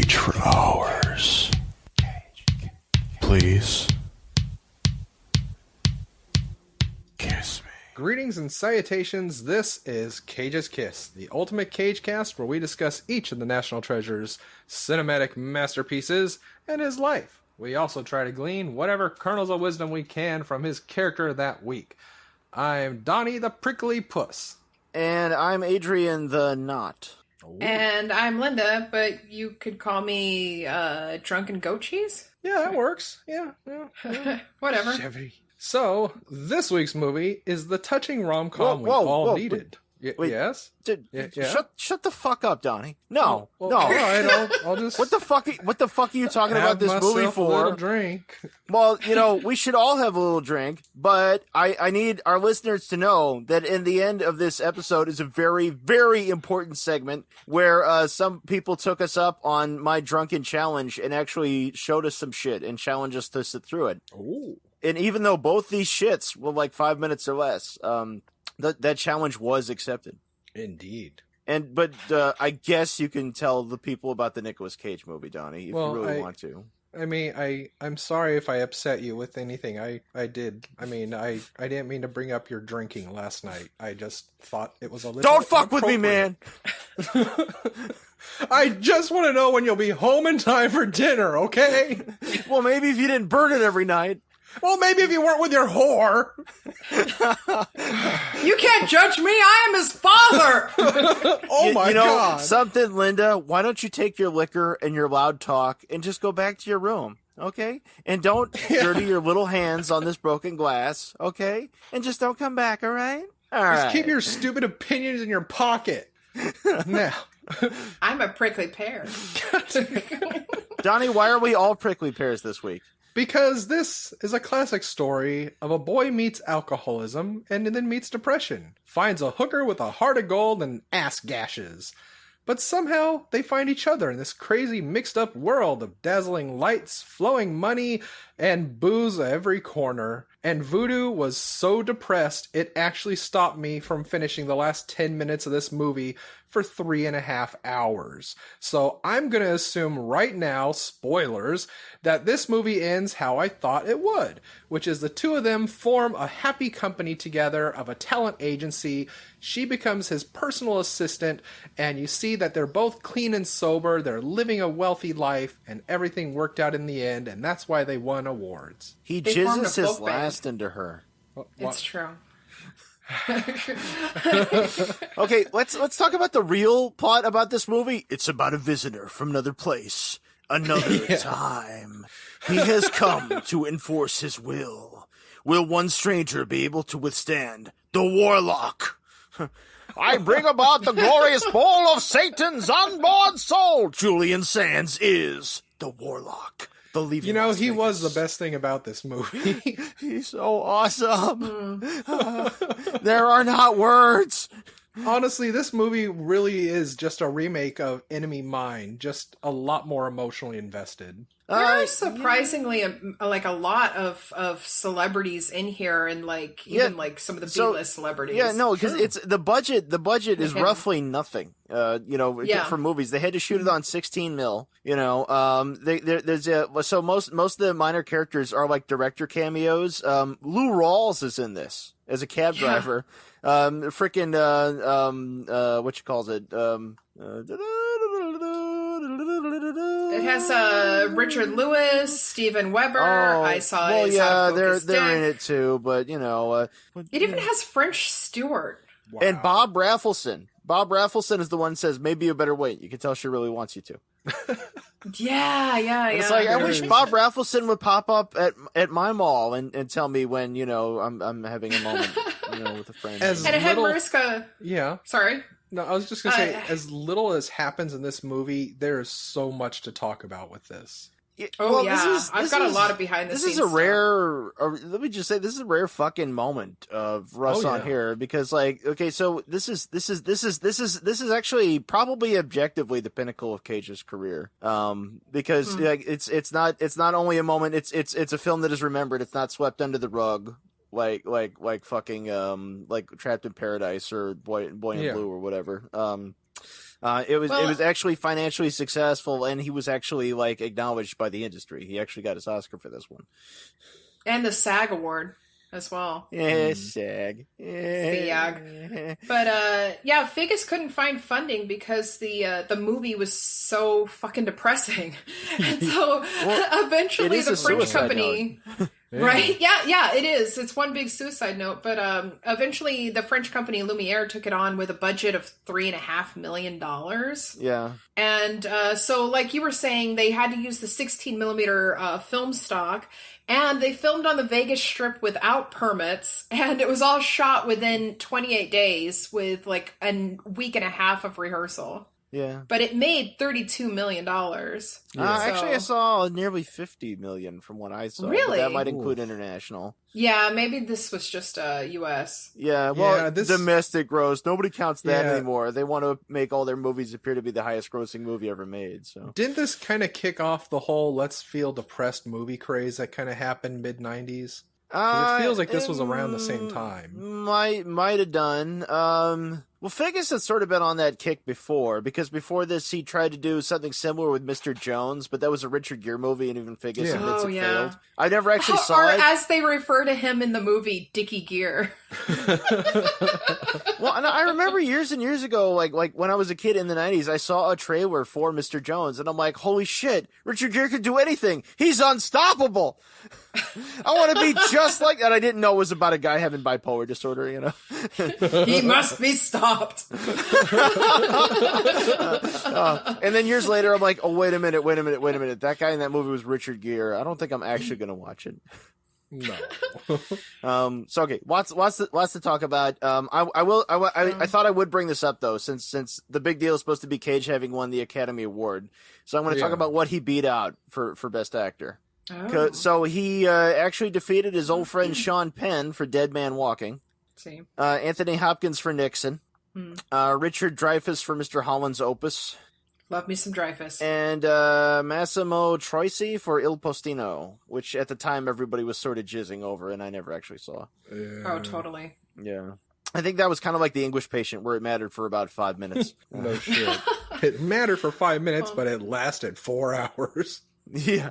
Cage for hours. Please. Kiss me. Greetings and salutations. This is Cage's Kiss, the ultimate Cage cast where we discuss each of the National Treasure's cinematic masterpieces and his life. We also try to glean whatever kernels of wisdom we can from his character that week. I'm Donnie the Prickly Puss. And I'm Adrian the Knot. And I'm Linda, but you could call me Drunken Goat Cheese? Yeah, that works. Yeah. Whatever. Chevy. So, this week's movie is the touching rom-com we all needed. Wait, yes? Shut the fuck up, Donnie. No. All right, I'll just... What the fuck are you talking about this movie for? A little drink. Well, we should all have a little drink, but I need our listeners to know that in the end of this episode is a very, very important segment where some people took us up on my drunken challenge and actually showed us some shit and challenged us to sit through it. Ooh. And even though both these shits were like 5 minutes or less, that challenge was accepted. Indeed. But I guess you can tell the people about the Nicolas Cage movie, Donnie, if you really want to. I mean, I'm sorry if I upset you with anything. I did. I mean, I didn't mean to bring up your drinking last night. I just thought it was a little Don't fuck with me, man! I just want to know when you'll be home in time for dinner, okay? Well, maybe if you didn't burn it every night. Well, maybe if you weren't with your whore. You can't judge me. I am his father. Oh my God. Something, Linda, why don't you take your liquor and your loud talk and just go back to your room, okay? And don't dirty your little hands on this broken glass, okay? And just don't come back, all right? All right. Just keep your stupid opinions in your pocket. Now. I'm a prickly pear. Donnie, why are we all prickly pears this week? Because this is a classic story of a boy meets alcoholism and then meets depression, finds a hooker with a heart of gold and ass gashes. But somehow they find each other in this crazy mixed up world of dazzling lights, flowing money, and booze at every corner. And Voodoo was so depressed it actually stopped me from finishing the last 10 minutes of this movie for 3.5 hours. So I'm going to assume right now, spoilers, that this movie ends how I thought it would, which is the two of them form a happy company together of a talent agency. She becomes his personal assistant, and you see that they're both clean and sober, they're living a wealthy life, and everything worked out in the end, and that's why they won awards. He They formed jizzes a his folk band. last into her. It's true. Okay, let's talk about the real plot about this movie. It's about a visitor from another place, another time. He has come to enforce his will. Will one stranger be able to withstand the warlock? I bring about the glorious bowl of Satan's unborn soul. Julian Sands is the warlock. You know, he was the best thing about this movie. He's so awesome. There are not words. Honestly, this movie really is just a remake of Enemy Mine, just a lot more emotionally invested. There are surprisingly a lot of celebrities in here, and even some of the B-list celebrities. Yeah, no, because it's the budget. The budget is roughly nothing. For movies, they had to shoot it on 16 mil. So most of the minor characters are like director cameos. Lou Rawls is in this as a cab driver. Freaking what you calls it? It has Richard Lewis, Steven Weber. I saw. Well, yeah, they're in it too, but it even has French Stewart. Wow. And Bob Raffleson. Bob Raffleson is the one who says, maybe you better wait. You can tell she really wants you to. Yeah. It's like, I wish Bob Raffleson would pop up at my mall and tell me when, I'm having a moment, with a friend. And it had Mariska. Yeah. Sorry. No, I was just going to say, as little as happens in this movie, there is so much to talk about with this. I've got a lot of behind the scenes. This is a rare. Let me just say, this is a rare fucking moment of Russ on here because, so this is actually probably objectively the pinnacle of Cage's career. Because it's not only a moment. It's a film that is remembered. It's not swept under the rug. Like fucking like Trapped in Paradise or Boy in Blue or whatever. It was actually financially successful, and he was actually like acknowledged by the industry. He actually got his Oscar for this one, and the SAG award as well. Yeah, SAG. SAG. But yeah, Figgis couldn't find funding because the movie was so fucking depressing, and so eventually the French company. Yeah. Right? Yeah, it is. It's one big suicide note. But eventually the French company Lumiere took it on with a budget of $3.5 million. Yeah. And so, like you were saying, they had to use the 16 millimeter film stock. And they filmed on the Vegas Strip without permits. And it was all shot within 28 days with like a week and a half of rehearsal. Yeah. But it made $32 million. Actually, I saw nearly $50 million from what I saw. Really? That might include international. Yeah, maybe this was just U.S. Yeah, well, domestic gross. Nobody counts that anymore. They want to make all their movies appear to be the highest grossing movie ever made. So didn't this kind of kick off the whole let's feel depressed movie craze that kind of happened mid-90s? It feels like this was around the same time. Might have done. Well, Figgis had sort of been on that kick before, because before this he tried to do something similar with Mr. Jones, but that was a Richard Gere movie, and even Figgis admits it failed. I never actually saw it. Or as they refer to him in the movie, Dickie Gear. Well, and I remember years and years ago, like when I was a kid in the 90s, I saw a trailer for Mr. Jones, and I'm like, holy shit, Richard Gere could do anything. He's unstoppable. I want to be just like that. I didn't know it was about a guy having bipolar disorder, you know? He must be stopped. And then years later, I'm like, oh, wait a minute. That guy in that movie was Richard Gere. I don't think I'm actually going to watch it. No. So okay, lots to talk about. I thought I would bring this up though, since the big deal is supposed to be Cage having won the Academy Award. So I'm going to talk about what he beat out for Best Actor. Oh. So he actually defeated his old friend Sean Penn for Dead Man Walking. See. Anthony Hopkins for Nixon. Richard Dreyfuss for Mr. Holland's Opus. Love me some Dreyfuss. And Massimo Troisi for Il Postino, which at the time everybody was sort of jizzing over, and I never actually saw. Oh, totally. Yeah. I think that was kind of like The English Patient, where it mattered for about 5 minutes. No shit. It mattered for 5 minutes, but it lasted 4 hours. Yeah.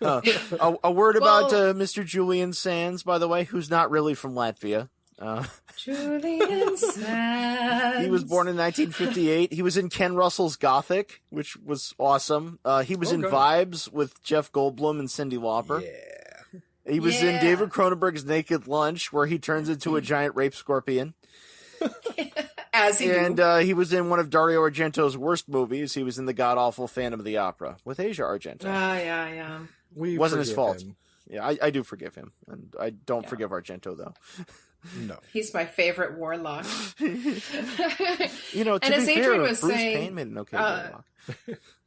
A word about Mr. Julian Sands, by the way, who's not really from Latvia. Julian Sands. He was born in 1958. He was in Ken Russell's Gothic, which was awesome. He was in Vibes with Jeff Goldblum and Cyndi Lauper. Yeah. He was in David Cronenberg's Naked Lunch, where he turns into a giant rape scorpion. As he And he was in one of Dario Argento's worst movies. He was in the god-awful Phantom of the Opera with Asia Argento. Yeah. Wasn't his fault. Him. Yeah, I do forgive him. And I don't forgive Argento, though. No. He's my favorite warlock. You know, to and be as fair, Adrian was Bruce saying, Payne made an okay warlock.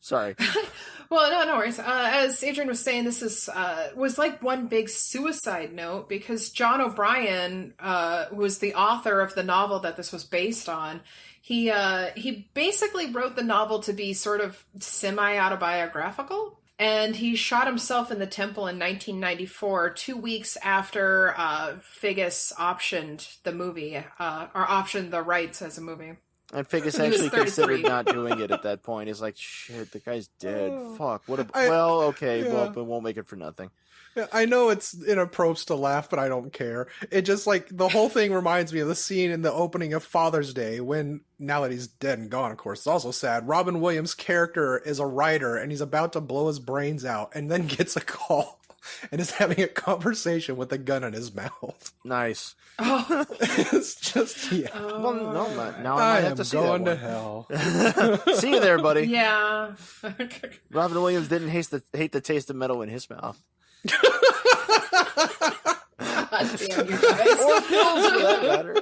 Sorry. Well, no worries. As Adrian was saying, this is was like one big suicide note, because John O'Brien, who was the author of the novel that this was based on, he basically wrote the novel to be sort of semi-autobiographical. And he shot himself in the temple in 1994, 2 weeks after Figgis optioned the movie, or optioned the rights as a movie. And Figgis actually considered not doing it at that point. He's like, shit, the guy's dead. Fuck. What a... Well, okay, well, but won't make it for nothing. I know it's inappropriate to laugh, but I don't care. It just, like, the whole thing reminds me of the scene in the opening of Father's Day when, now that he's dead and gone, of course, it's also sad, Robin Williams' character is a writer and he's about to blow his brains out and then gets a call and is having a conversation with a gun in his mouth. Nice. Oh. It's just, Well, no, now I might have to see that going one. to hell. See you there, buddy. Yeah. Robin Williams didn't hate the taste of metal in his mouth. God damn you guys. Or pills, for that matter.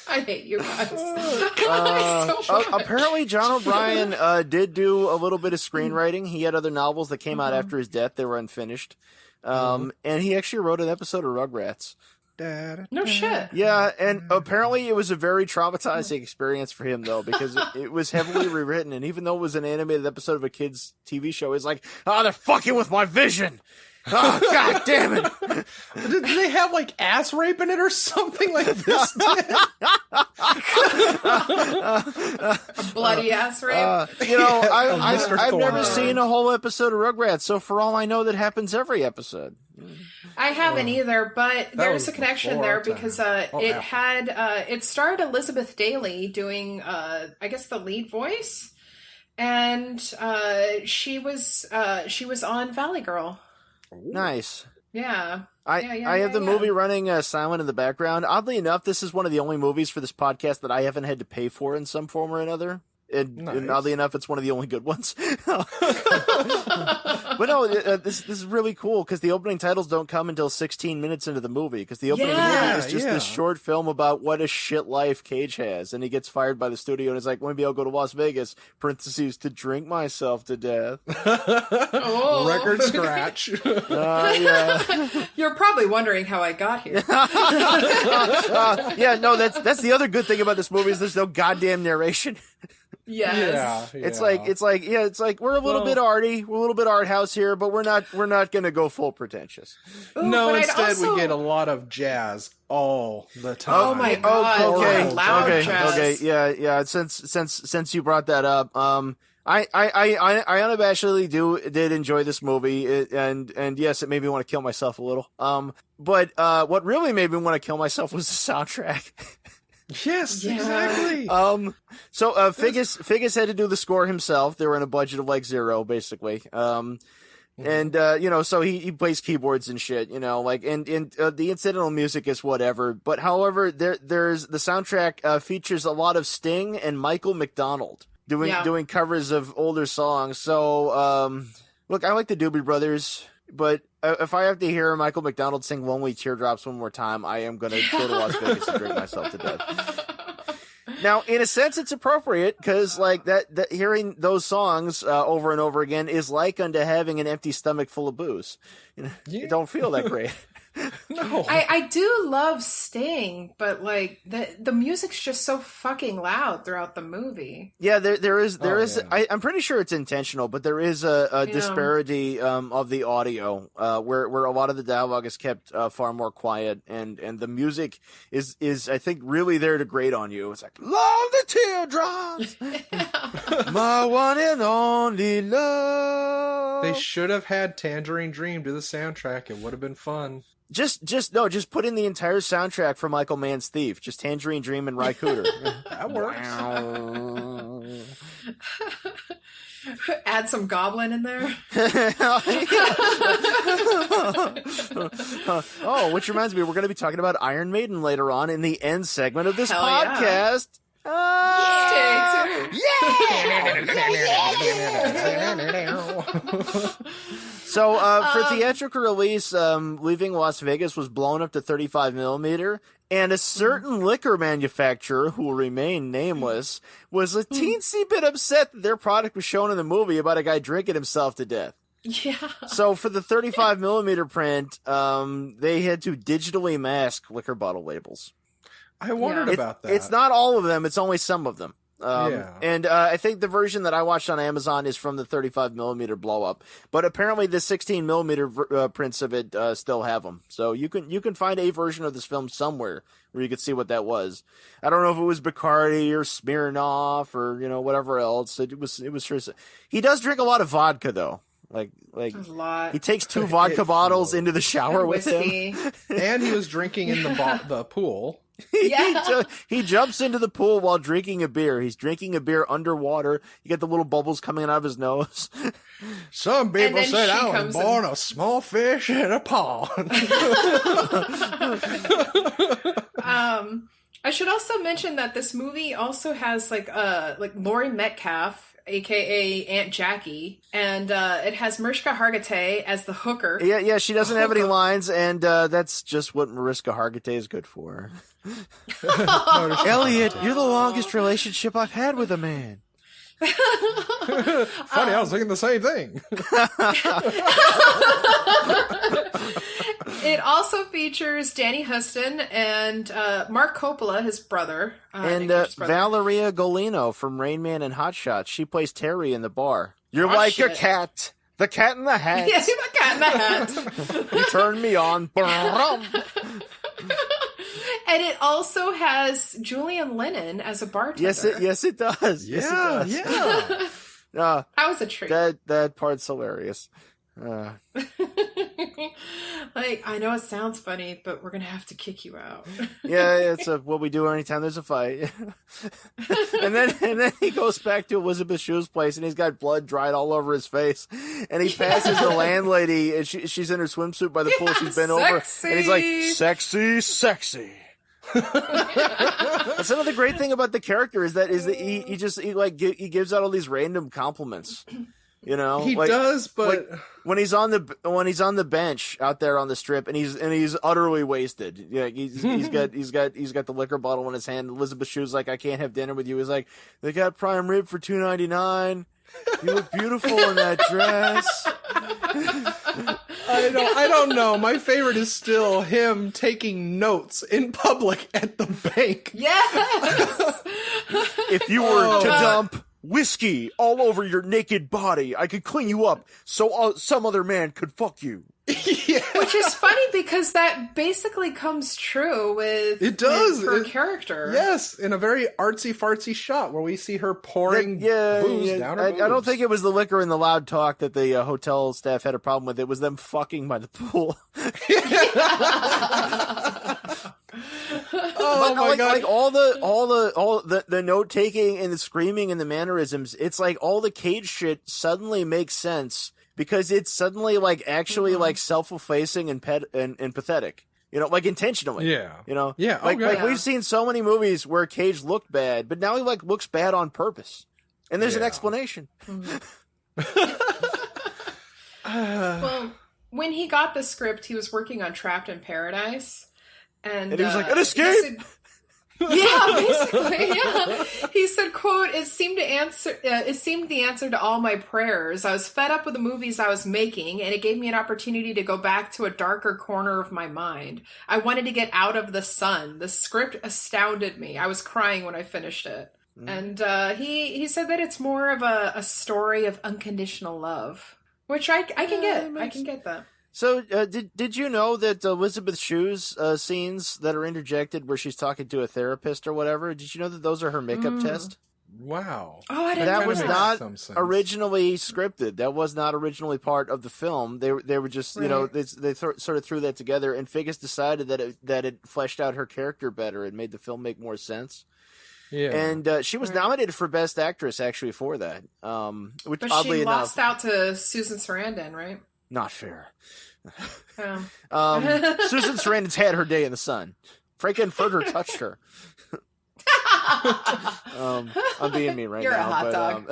I hate you guys. So much. Apparently, John O'Brien did do a little bit of screenwriting. He had other novels that came out after his death. They were unfinished. And he actually wrote an episode of Rugrats. No shit. Yeah, and apparently it was a very traumatizing experience for him, though, because it was heavily rewritten. And even though it was an animated episode of a kid's TV show, he's like, they're fucking with my vision. Oh, God damn it. Did they have like ass rape in it or something like this? Bloody ass rape. I've never Thorne. seen a whole episode of Rugrats, so for all I know, that happens every episode. I haven't either, but there's was a connection before there our time. because Oh, it yeah. had it starred Elizabeth Daily doing I guess the lead voice, and she was on Valley Girl. Nice. Yeah. I have the movie running silent in the background. Oddly enough, this is one of the only movies for this podcast that I haven't had to pay for in some form or another. And Nice. oddly enough, it's one of the only good ones. But no, this is really cool because the opening titles don't come until 16 minutes into the movie. Because the opening of the movie is just this short film about what a shit life Cage has, and he gets fired by the studio and is like, "Maybe I'll go to Las Vegas." Parentheses to drink myself to death. Oh. Record scratch. Yeah. You're probably wondering how I got here. Yeah, no, that's the other good thing about this movie is there's no goddamn narration. Yes. Yeah. It's like we're a little bit arty, we're a little bit art house here, but we're not gonna go full pretentious. Ooh, No, but I'd instead also- we get a lot of jazz all the time. Oh my God, okay, loud jazz. okay, yeah. Since you brought that up, I unabashedly did enjoy this movie, and yes, it made me want to kill myself a little. But what really made me want to kill myself was the soundtrack. Yes, Yeah. exactly. So Figgis had to do the score himself. They were in a budget of like zero, basically. And so he plays keyboards and shit, and the incidental music is whatever. But however, there's the soundtrack features a lot of Sting and Michael McDonald doing covers of older songs. So look, I like the Doobie Brothers, but if I have to hear Michael McDonald sing "Lonely Teardrops" one more time, I am gonna go to Las Vegas and drink myself to death. Now, in a sense, it's appropriate because, like that hearing those songs over and over again is like unto having an empty stomach full of booze. You don't feel that great. No. I do love Sting, but like the music's just so fucking loud throughout the movie. Yeah, there is. yeah. I'm pretty sure it's intentional, but there is a disparity of the audio where a lot of the dialogue is kept far more quiet, and the music is I think really there to grate on you. It's like love the teardrops, my one and only love. They should have had Tangerine Dream do the soundtrack. It would have been fun. Just put in the entire soundtrack for Michael Mann's Thief. Just Tangerine Dream and Ry Cooder. That works. Add some Goblin in there. Oh, which reminds me, we're going to be talking about Iron Maiden later on in the end segment of this Hell yeah. podcast. So, for theatrical release, Leaving Las Vegas was blown up to 35 millimeter, and a certain liquor manufacturer, who will remain nameless, was a teensy bit upset that their product was shown in the movie about a guy drinking himself to death. Yeah. So, for the 35 millimeter print, they had to digitally mask liquor bottle labels. I wondered about that. It's not all of them, it's only some of them. Yeah. And I think the version that I watched on Amazon is from the 35 millimeter blow up, but apparently the 16 millimeter prints of it still have them. So you can find a version of this film somewhere where you could see what that was. I don't know if it was Bacardi or Smirnoff or whatever else. It was sure. He does drink a lot of vodka though. Like A lot. he takes 2 vodka bottles into the shower with him. Whiskey. And he was drinking in the pool. Yeah. He jumps into the pool while drinking a beer. He's drinking a beer underwater. You get the little bubbles coming out of his nose. Some people then said she I was comes born a small fish in a pond. I should also mention that this movie also has like Laurie Metcalf, aka Aunt Jackie, and it has Mariska Hargitay as the hooker. Yeah, she doesn't have any lines, and that's just what Mariska Hargitay is good for. Elliot, you're the longest relationship I've had with a man. Funny, I was thinking the same thing. It also features Danny Huston and Mark Coppola, his brother, And Nick Cage's brother. Valeria Golino from Rain Man and Hot Shots. She plays Terry in the bar. You're Oh, like shit. a cat. The Cat in the Hat. Yeah, the Cat in the Hat. You turned me on. And it also has Julian Lennon as a bartender. Yes, it does. Yeah, Yes, it does. yeah. That was a treat. That part's hilarious. Like, I know it sounds funny, but we're gonna have to kick you out. Yeah, it's what we do anytime there's a fight. and then he goes back to Elizabeth Shue's place, and he's got blood dried all over his face. And he passes the landlady, and she's in her swimsuit by the pool. She's bent over, and he's like, "Sexy, sexy." That's another great thing about the character is that he gives out all these random compliments. You know, He does, but when he's on the bench out there on the strip and he's utterly wasted. Yeah, he's got the liquor bottle in his hand. Elizabeth Shue's like, I can't have dinner with you. He's like, they got prime rib for $2.99. You look beautiful in that dress. I don't know. My favorite is still him taking notes in public at the bank. Yes. If you were to dump whiskey all over your naked body, I could clean you up so some other man could fuck you. Yeah. Which is funny because that basically comes true with her character. Yes, in a very artsy-fartsy shot where we see her pouring booze down her boobs. I don't think it was the liquor and the loud talk that the hotel staff had a problem with. It was them fucking by the pool. Oh my god! Like all the note taking and the screaming and the mannerisms, it's like all the Cage shit suddenly makes sense because it's suddenly like actually like self-effacing and pathetic. You know, like intentionally. Yeah. You know. Yeah. Like we've seen so many movies where Cage looked bad, but now he like looks bad on purpose, and there's an explanation. Well, when he got the script, he was working on Trapped in Paradise. And he was like, an escape! Yeah, basically, yeah. He said, quote, it seemed the answer to all my prayers. I was fed up with the movies I was making, and it gave me an opportunity to go back to a darker corner of my mind. I wanted to get out of the sun. The script astounded me. I was crying when I finished it. And he said that it's more of a story of unconditional love, which I can get. I can get that. So, did you know that Elizabeth Shue's scenes that are interjected where she's talking to a therapist or whatever, did you know that those are her makeup test? Wow. Oh, I didn't know that. Was that. not originally scripted. That was not originally part of the film. They were just, you know, they sort of threw that together, and Figgis decided that it fleshed out her character better and made the film make more sense. Yeah. And she was nominated for Best Actress, actually, for that. Which, but oddly she enough, lost out to Susan Sarandon, right? Not fair. Oh. Susan Sarandon's had her day in the sun. Frankenfurter touched her. I'm being mean right You're now. A hot dog.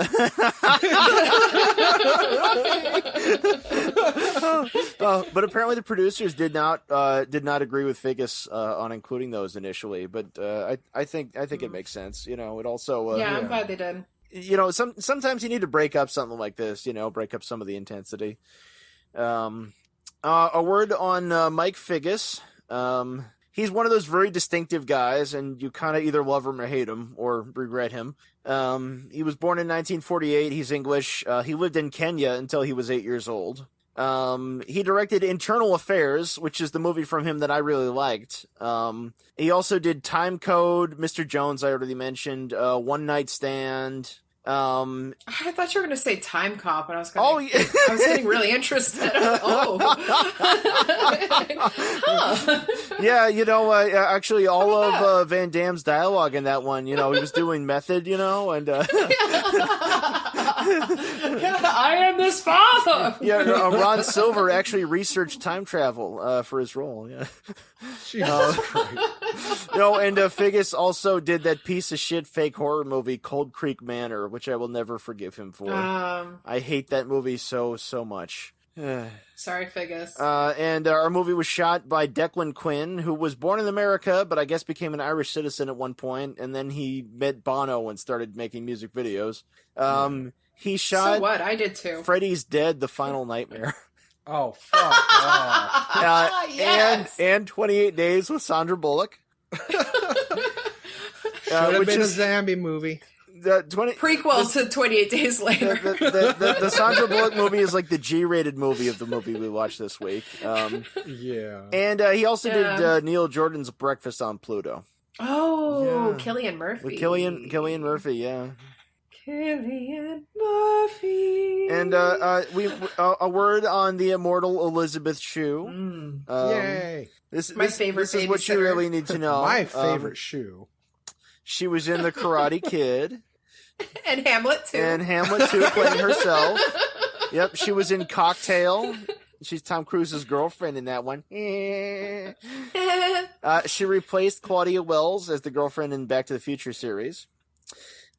But apparently the producers did not agree with Figgis on including those initially. But I think it makes sense. You know, it also I'm glad they did. You know, sometimes you need to break up something like this. You know, break up some of the intensity. A word on Mike Figgis. He's one of those very distinctive guys, and you kind of either love him or hate him or regret him. He was born in 1948. He's English. He lived in Kenya until he was 8 years old. He directed Internal Affairs, which is the movie from him that I really liked. He also did Time Code, Mr. Jones, I already mentioned, One Night Stand. I thought you were going to say Time Cop, and I was I was getting really interested. Huh. Yeah, you know, actually, all of Van Damme's dialogue in that one, you know, he was doing method, you know, and I am this father. Yeah, Ron Silver actually researched time travel for his role. Yeah, Jesus Christ. You know, and Figgis also did that piece of shit fake horror movie Cold Creek Manor, which I will never forgive him for. I hate that movie so much. Sorry, Figgis. And our movie was shot by Declan Quinn, who was born in America, but I guess became an Irish citizen at one point, and then he met Bono and started making music videos. He shot... So what? I did too. Freddy's Dead, The Final Nightmare. Oh, fuck off. Yes. And 28 Days with Sandra Bullock. Should have been a zombie movie. The 20 Prequel to 28 Days Later. the Sandra Bullock movie is like the G-rated movie of the movie we watched this week. Yeah. And he also did Neil Jordan's Breakfast on Pluto. Oh, Cillian Murphy. With Cillian Murphy, yeah. Cillian Murphy. And a word on the immortal Elizabeth Shue. Yay. This is what you babysitter. really need to know. My favorite Shue. She was in The Karate Kid. And Hamlet, too. And Hamlet, too, playing herself. Yep, she was in Cocktail. She's Tom Cruise's girlfriend in that one. She replaced Claudia Wells as the girlfriend in Back to the Future series.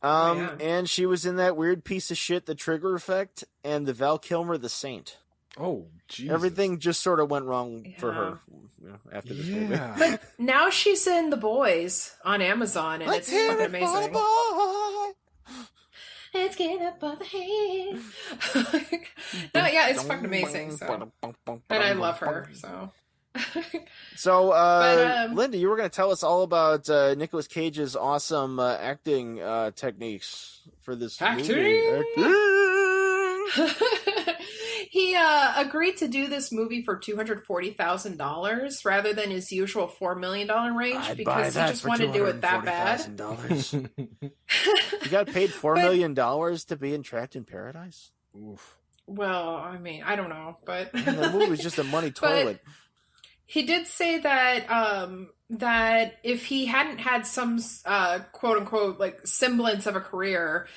And she was in that weird piece of shit, The Trigger Effect, and the Val Kilmer, The Saint. Oh, Jesus. Everything just sort of went wrong for her after this movie. But now she's in The Boys on Amazon, and it's fucking amazing. Let's get up on the hand. No, yeah, it's fucking amazing. So. And I love her. So, Linda, you were going to tell us all about Nicolas Cage's awesome acting techniques for this movie. He agreed to do this movie for $240,000 rather than his usual $4 million range because he just wanted to do it that bad. You got paid $4 million to be in Trapped in Paradise? Oof. Well, I mean, I don't know, but Man, that movie was just a money toilet. He did say that that if he hadn't had some quote unquote like semblance of a career,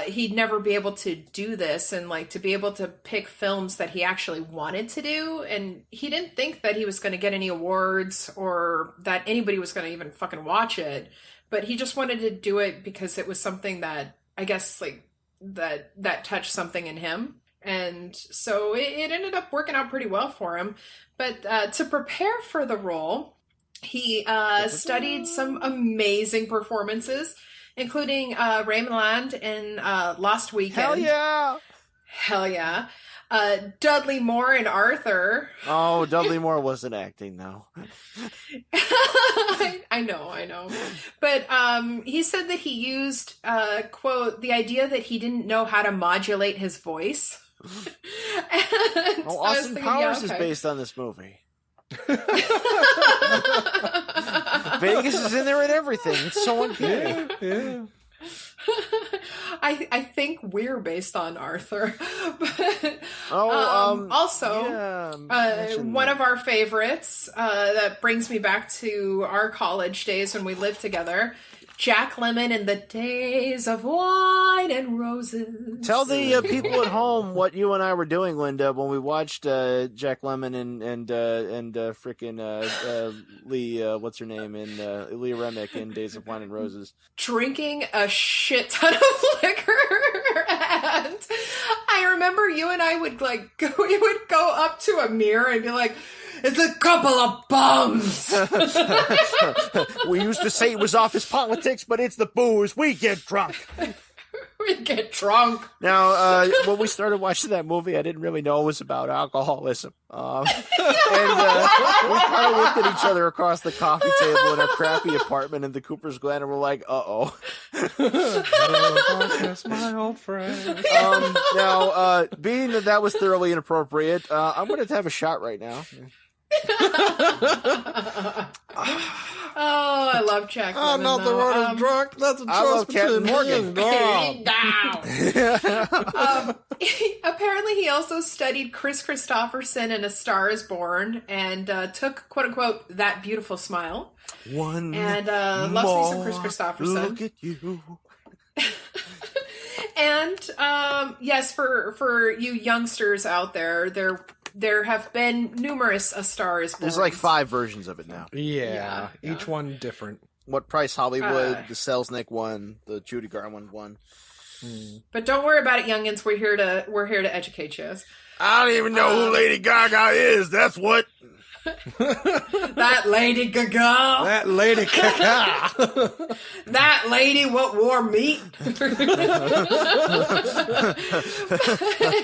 he'd never be able to do this and like to be able to pick films that he actually wanted to do. And he didn't think that he was going to get any awards or that anybody was going to even fucking watch it. But he just wanted to do it because it was something that I guess like that touched something in him. And so it ended up working out pretty well for him. But to prepare for the role, he studied some amazing performances, including Raymond Land in Lost Weekend. Hell yeah. Dudley Moore and Arthur. Oh, Dudley Moore wasn't acting, though. I know. But he said that he used, quote, the idea that he didn't know how to modulate his voice. Austin Powers is based on this movie. Vegas is in there and everything. It's so unfair. Yeah. I think we're based on Arthur. But, one of our favorites that brings me back to our college days when we lived together, Jack Lemmon in the Days of Wine and Roses. Tell the people at home what you and I were doing, Linda, when we watched Jack Lemmon and frickin' Lee, what's her name, in Leah Remick in Days of Wine and Roses. Drinking a shit ton of liquor. And I remember you and I would we would go up to a mirror and be like, it's a couple of bums. We used to say it was office politics, but it's the booze. We get drunk. We get drunk. Now, when we started watching that movie, I didn't really know it was about alcoholism. And we kind of looked at each other across the coffee table in our crappy apartment in the Cooper's Glen, and we're like, uh-oh. That's my old friend. Now, being that was thoroughly inappropriate, I'm going to have a shot right now. Oh, I love Jack Lemmon. I'm not the one who's drunk. That's a choice between Morgan. Apparently, he also studied Chris Christopherson in A Star Is Born and took, quote unquote, That Beautiful Smile. Loves me some Chris Christopherson. Look at you. And yes, for you youngsters out there, there have been numerous A Star Is Born. There's like 5 versions of it now. Yeah, each one different. What Price Hollywood, the Selznick one, the Judy Garland one. But don't worry about it, youngins. We're here to educate you. I don't even know who Lady Gaga is. That's what. That Lady Gaga. That Lady Gaga. That lady what wore meat.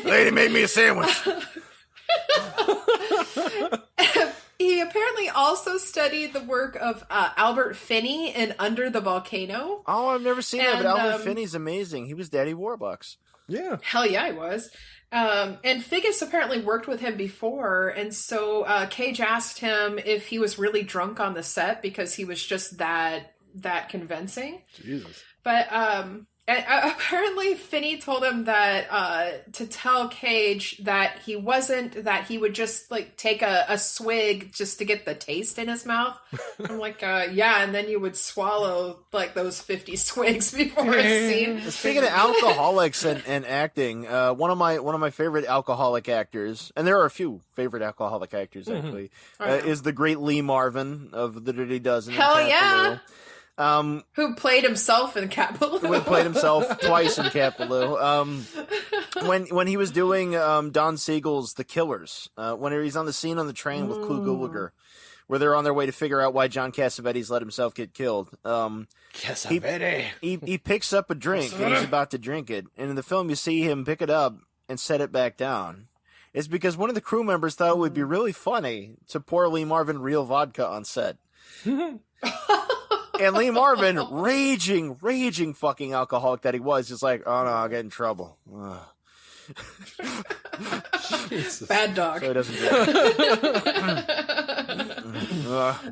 Lady made me a sandwich. He apparently also studied the work of Albert Finney in Under the Volcano. Oh, I've never seen that, but And, Albert Finney's amazing. He was Daddy Warbucks. Yeah. Hell yeah, he was. And Figgis apparently worked with him before, and so Cage asked him if he was really drunk on the set because he was just that convincing. Jesus. But apparently Finney told him that to tell Cage that he wasn't, that he would just like take a swig just to get the taste in his mouth. I'm like, yeah, and then you would swallow like those 50 swigs before a scene. Speaking of alcoholics and acting, one of my favorite alcoholic actors, and there are a few favorite alcoholic actors actually, is the great Lee Marvin of The Dirty Dozen. Hell and yeah. Capaloo. Who played himself in Cat Baloo. Who played himself twice in Cat Baloo. When he was doing Don Siegel's The Killers, when he's on the scene on the train with Clu Gulager, where they're on their way to figure out why John Cassavetes let himself get killed. He picks up a drink and he's about to drink it, and in the film you see him pick it up and set it back down. It's because one of the crew members thought it would be really funny to pour Lee Marvin real vodka on set. And Lee Marvin, raging fucking alcoholic that he was, just like, oh no, I'll get in trouble. Bad dog. So he doesn't drink.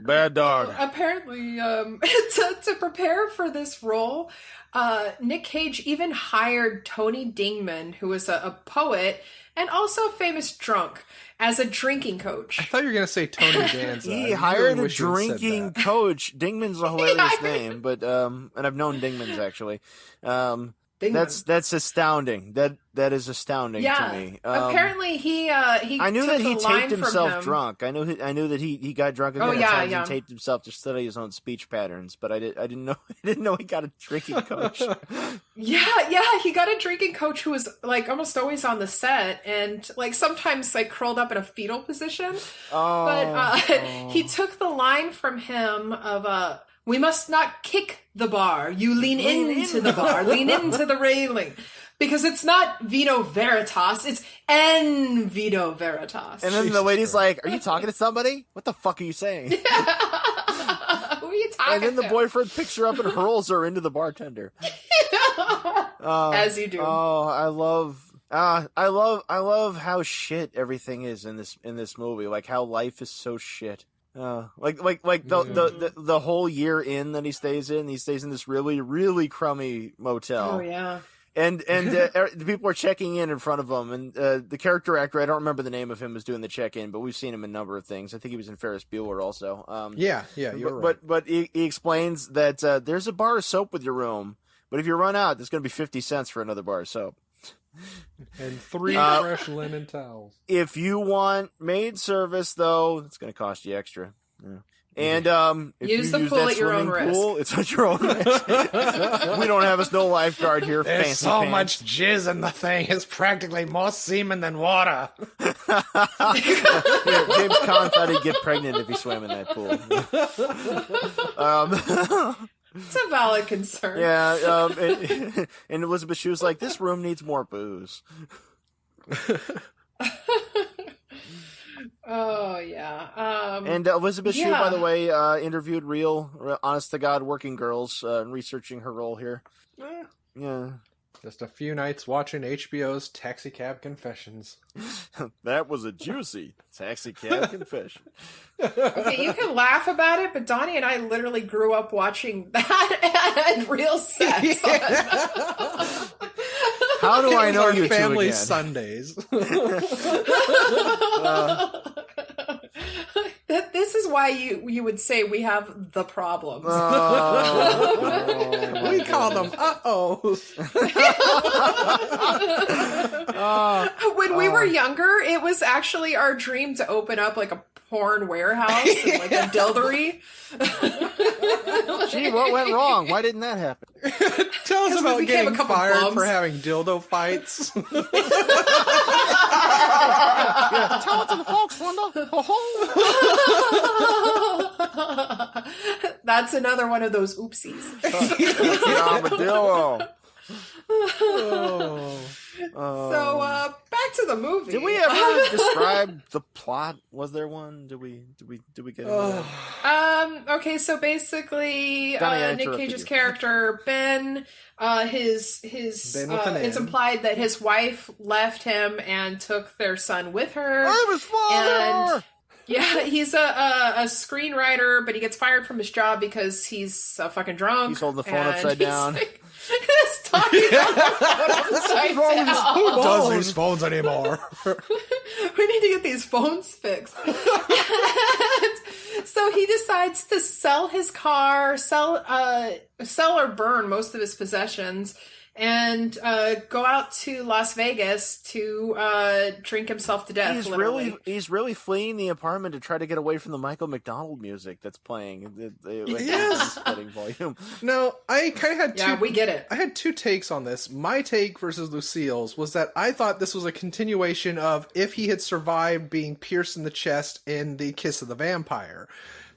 Bad dog. Apparently, to prepare for this role, Nic Cage even hired Tony Dingman, who was a poet and also a famous drunk, as a drinking coach. I thought you were going to say Tony Danza. He hired a drinking coach. Dingman's a hilarious name, but and I've known Dingman's actually. That's astounding. That is astounding to me. Apparently he I knew that he taped himself him. drunk. I knew that he got drunk a couple times and taped himself to study his own speech patterns. But I didn't know he got a drinking coach. Yeah, he got a drinking coach who was like almost always on the set and like sometimes like curled up in a fetal position. But he took the line from him of we must not kick the bar. You lean into the bar. Lean into the railing. Because it's not Vino Veritas, it's En Vino Veritas. And then the lady's like, are you talking to somebody? What the fuck are you saying? Who are you talking to? And then the boyfriend picks her up and hurls her into the bartender. As you do. Oh, I love how shit everything is in this movie. Like how life is so shit. The whole year in that he stays in this really, really crummy motel. Oh yeah. And the people are checking in front of him, and the character actor, I don't remember the name of him, was doing the check-in, but we've seen him in a number of things. I think he was in Ferris Bueller also. You're right. But he explains that there's a bar of soap with your room, but if you run out, there's going to be 50 cents for another bar of soap. And 3 fresh linen towels. If you want maid service, though, it's going to cost you extra. Yeah. And if use you the use pool that at your own swimming pool, risk. it's at your own risk. We don't have a snow lifeguard here. There's fancy so pants. much jizz in the thing. It's practically more semen than water. Yeah, James Caan thought he'd get pregnant if he swam in that pool. It's a valid concern. Yeah, and Elizabeth Shue's like, this room needs more booze. Oh yeah. And Elizabeth Shue, by the way, interviewed real, honest-to-God working girls researching her role here. Yeah. Just a few nights watching HBO's Taxicab Confessions. That was a juicy Taxicab confession. Okay, you can laugh about it, but Donnie and I literally grew up watching that and real sex. How do I know you family two again? Sundays. This is why you would say we have the problems. We call them uh-ohs. When we were younger, it was actually our dream to open up like a porn warehouse and like a dildery. Gee, what went wrong? Why didn't that happen? Tell us about became a getting couple fired bums. for having dildo fights. Yeah, tell it to the folks, Linda. That's another one of those oopsies. Armadillo. Oh. Back to the movie. Did we ever describe the plot? Was there one? Did we get into that? Okay, so basically, Donnie, I Nic interrupted Cage's you. character Ben, Ben with an it's N. implied that his wife left him and took their son with her. I'm his father! And yeah, he's a screenwriter, but he gets fired from his job because he's fucking drunk. He's holding the phone and upside he's down. Like, he's talking on the phone upside down. Who does these phones anymore? We need to get these phones fixed. And so he decides to sell his car, sell or burn most of his possessions, and go out to Las Vegas to drink himself to death. He's really fleeing the apartment to try to get away from the Michael McDonald music that's playing. Yes. Spreading volume. No, I kind of had two. Yeah, we get it. I had two takes on this. My take versus Lucille's was that I thought this was a continuation of if he had survived being pierced in the chest in The Kiss of the Vampire.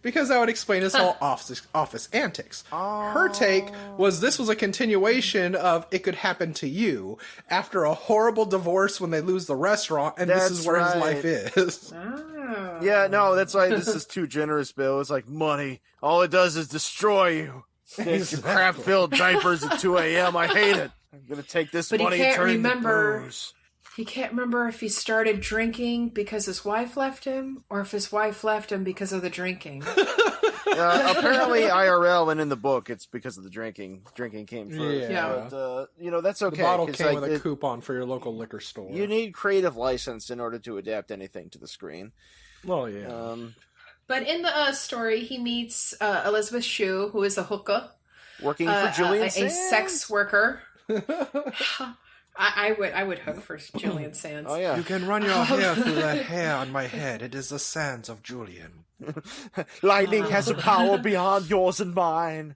Because that would explain his whole office antics. Her take was this was a continuation of it could happen to you after a horrible divorce when they lose the restaurant, and this is where his life is. Oh. Yeah, no, that's why this is too generous, Bill. It's like money. All it does is destroy you. It's your crap-filled diapers at 2 a.m. I hate it. I'm going to take this But he money can't and turn it into remember. booze. He can't remember if he started drinking because his wife left him, or if his wife left him because of the drinking. Apparently, IRL and in the book, it's because of the drinking. Drinking came first. Yeah. But, that's okay. The bottle 'cause, came like, with a coupon for your local liquor store. You need creative license in order to adapt anything to the screen. Well, yeah. But in the story, he meets Elizabeth Shue, who is a hooker, Working for Julian a Sands. sex worker. I would hook for Julian Sands. Oh, yeah. You can run your hair through the hair on my head. It is the sands of Julian. Lightning has a power beyond yours and mine.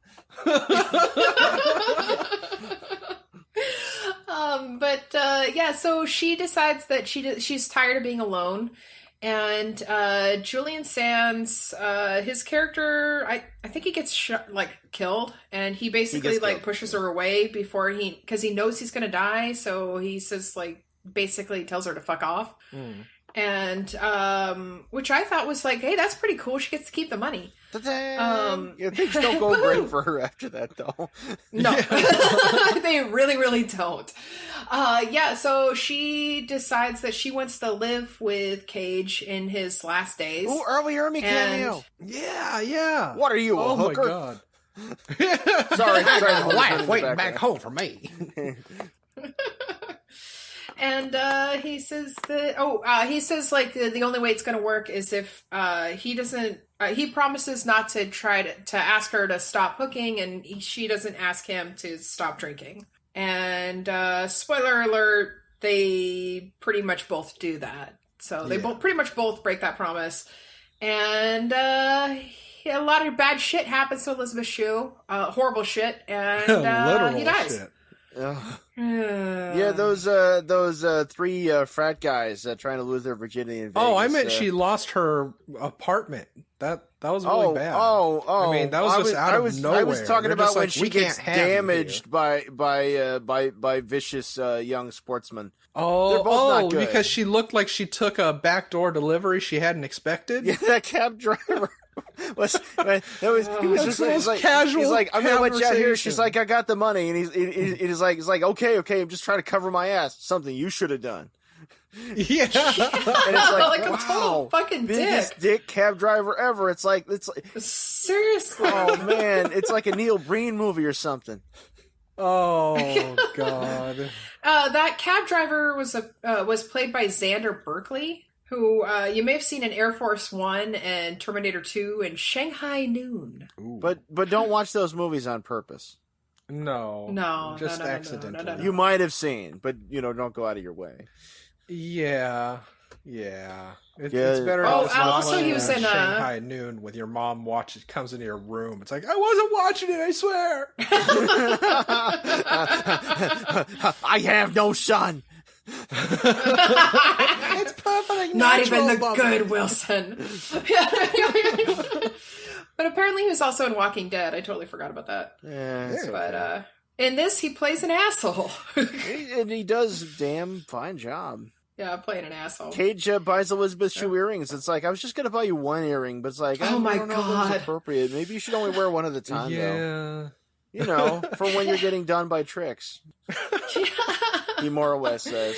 So she decides that she's tired of being alone, and Julian Sands, his character, I think he gets killed, and he basically pushes her away before because he knows he's gonna die, so he says basically tells her to fuck off. And which I thought was hey, that's pretty cool. She gets to keep the money. Things don't go great for her after that, though. No, they really, really don't. So she decides that she wants to live with Cage in his last days. Ooh, early Ermy cameo. Yeah. What are you, a hooker? My God. Sorry, My wife waiting back home for me. And he says that the only way it's going to work is if he doesn't. He promises not to try to ask her to stop hooking, and she doesn't ask him to stop drinking. And spoiler alert, they pretty much both do that. So they pretty much both break that promise. And a lot of bad shit happens to Elizabeth Shue. Horrible shit, and he dies. Shit. Yeah, those three frat guys trying to lose their virginity in Vegas. Oh, I meant she lost her apartment. That was really bad. I mean, that was just out of nowhere. I was talking They're about just when like, she "We gets can't have you damaged by vicious young sportsmen. They're both Oh, not good. because she looked like she took a backdoor delivery she hadn't expected. Yeah, that cab driver. He was just the most like casual he's like, I'm gonna let you out here. She's conversation. like, I got the money, and he's like, okay, I'm just trying to cover my ass. Something you should have done. Yeah. And it's like, A total fucking biggest dick cab driver ever. It's like seriously. oh man, it's like a Neil Breen movie or something. Oh God. That cab driver was played by Xander Berkeley, who you may have seen in Air Force One and Terminator 2 and Shanghai Noon. But don't watch those movies on purpose. No, just no. accidentally. You might have seen, but don't go out of your way. Yeah. It's better. Oh, to not also watch he was in Shanghai Noon with your mom comes into your room. It's like, I wasn't watching it, I swear. I have no son. It's perfect. Not even the good Wilson. But apparently he was also in Walking Dead. I totally forgot about that. Yeah, But In this, he plays an asshole. And he does a damn fine job. Yeah, playing an asshole. Cage buys Elizabeth Shue earrings. It's like, I was just going to buy you one earring, but it's like, Oh my I don't know if God. that's appropriate. Maybe you should only wear one at a time, though. Yeah. You know, for when you're getting done by tricks. He more or less says.